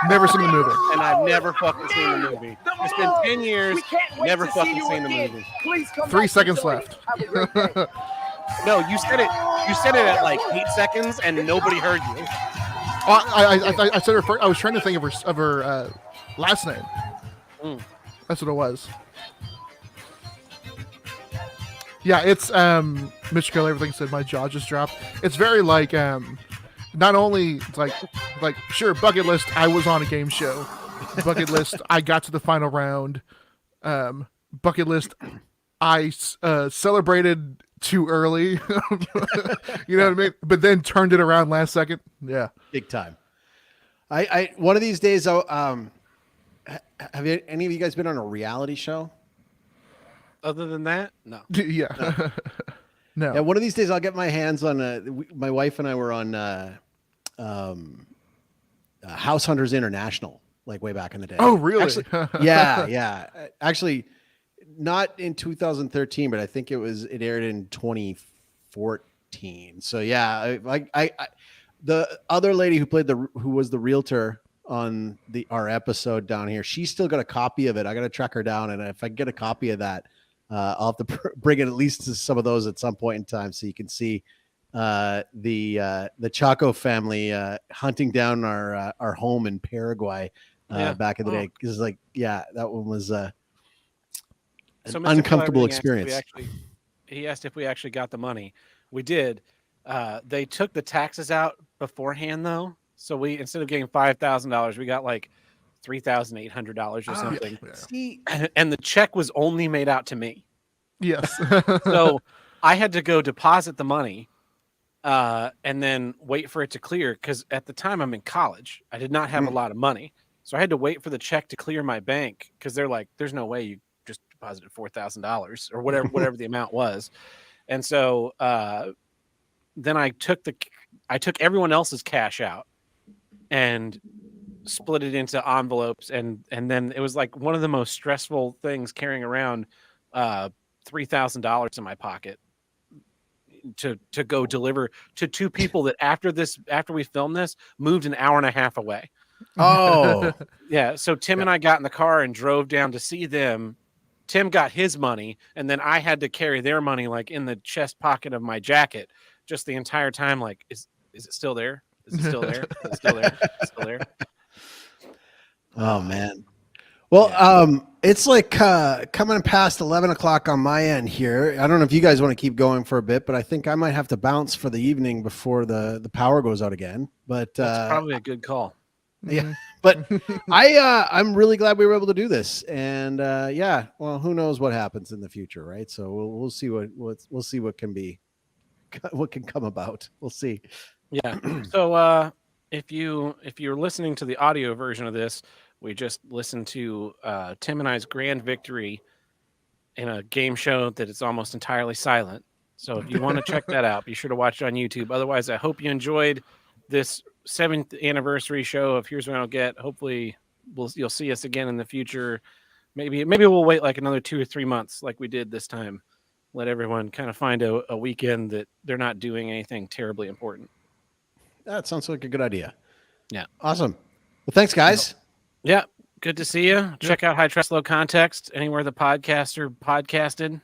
Never seen the movie. And I've never fucking seen the movie. It's been 10 years, never fucking seen the movie. 3 seconds left. No, you said it. You said it at like 8 seconds, and nobody heard you. I said her first. I was trying to think of her last name. That's what it was. Yeah, it's Mitch Keller. Everything said my jaw just dropped. It's very like not only it's like sure, bucket list. I was on a game show. Bucket list. I got to the final round. Bucket list. I celebrated too early. You know what I mean? But then turned it around last second. Yeah, big time. I one of these days. Have any of you guys been on a reality show? Other than that, no. Yeah. No. Yeah, one of these days I'll get my hands on. My wife and I were on House Hunters International, like way back in the day. Oh, really? Actually, yeah. Actually, not in 2013, but I think it aired in 2014. So yeah, I the other lady who was the realtor on our episode down here, she's still got a copy of it. I got to track her down, and if I get a copy of that, I'll have to bring it at least to some of those at some point in time, so you can see the Chaco family hunting down our home in Paraguay back in the day. Because that one was an uncomfortable experience. He asked if we actually got the money. We did. They took the taxes out beforehand, though. So we, instead of getting $5,000, we got like $3,800 or something. See, and the check was only made out to me. Yes. So I had to go deposit the money and then wait for it to clear. Because at the time I'm in college, I did not have a lot of money, so I had to wait for the check to clear my bank because they're like, "There's no way you just deposited $4,000 or whatever the amount was." And so then I took everyone else's cash out and split it into envelopes, and then it was like one of the most stressful things carrying around $3,000 in my pocket to go deliver to two people that after we filmed this moved an hour and a half away. Oh, yeah. So Tim and I got in the car and drove down to see them. Tim got his money, and then I had to carry their money like in the chest pocket of my jacket just the entire time. Like, is it still there? Is it still there? Is it still there? Is it still there? Oh man. Well, it's like coming past 11 o'clock on my end here. I don't know if you guys want to keep going for a bit, but I think I might have to bounce for the evening before the power goes out again. But that's probably a good call. Yeah, but I'm really glad we were able to do this, and well, who knows what happens in the future, right? So we'll see we'll see what can come about. We'll see. Yeah. So if you're listening to the audio version of this, we just listened to Tim and I's grand victory in a game show that is almost entirely silent. So if you want to check that out, be sure to watch it on YouTube. Otherwise, I hope you enjoyed this 7th anniversary show of Here's What I Don't Get. Hopefully you'll see us again in the future. Maybe we'll wait like another 2 or 3 months like we did this time. Let everyone kind of find a weekend that they're not doing anything terribly important. That sounds like a good idea. Yeah. Awesome. Well, thanks, guys. Yeah. Good to see you. Check out High Trust Low Context anywhere the podcaster podcasted.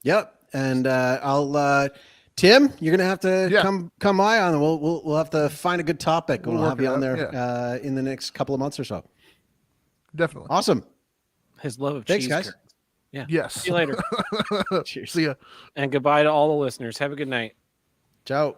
Yep. And I'll Tim, you're gonna have to come by on. We'll have to find a good topic, and we'll have you on there in the next couple of months or so. Definitely. Awesome. His love of Thanks, cheese guys. curds. Yeah. Yes. See you later. Cheers. See ya. And goodbye to all the listeners. Have a good night. Ciao.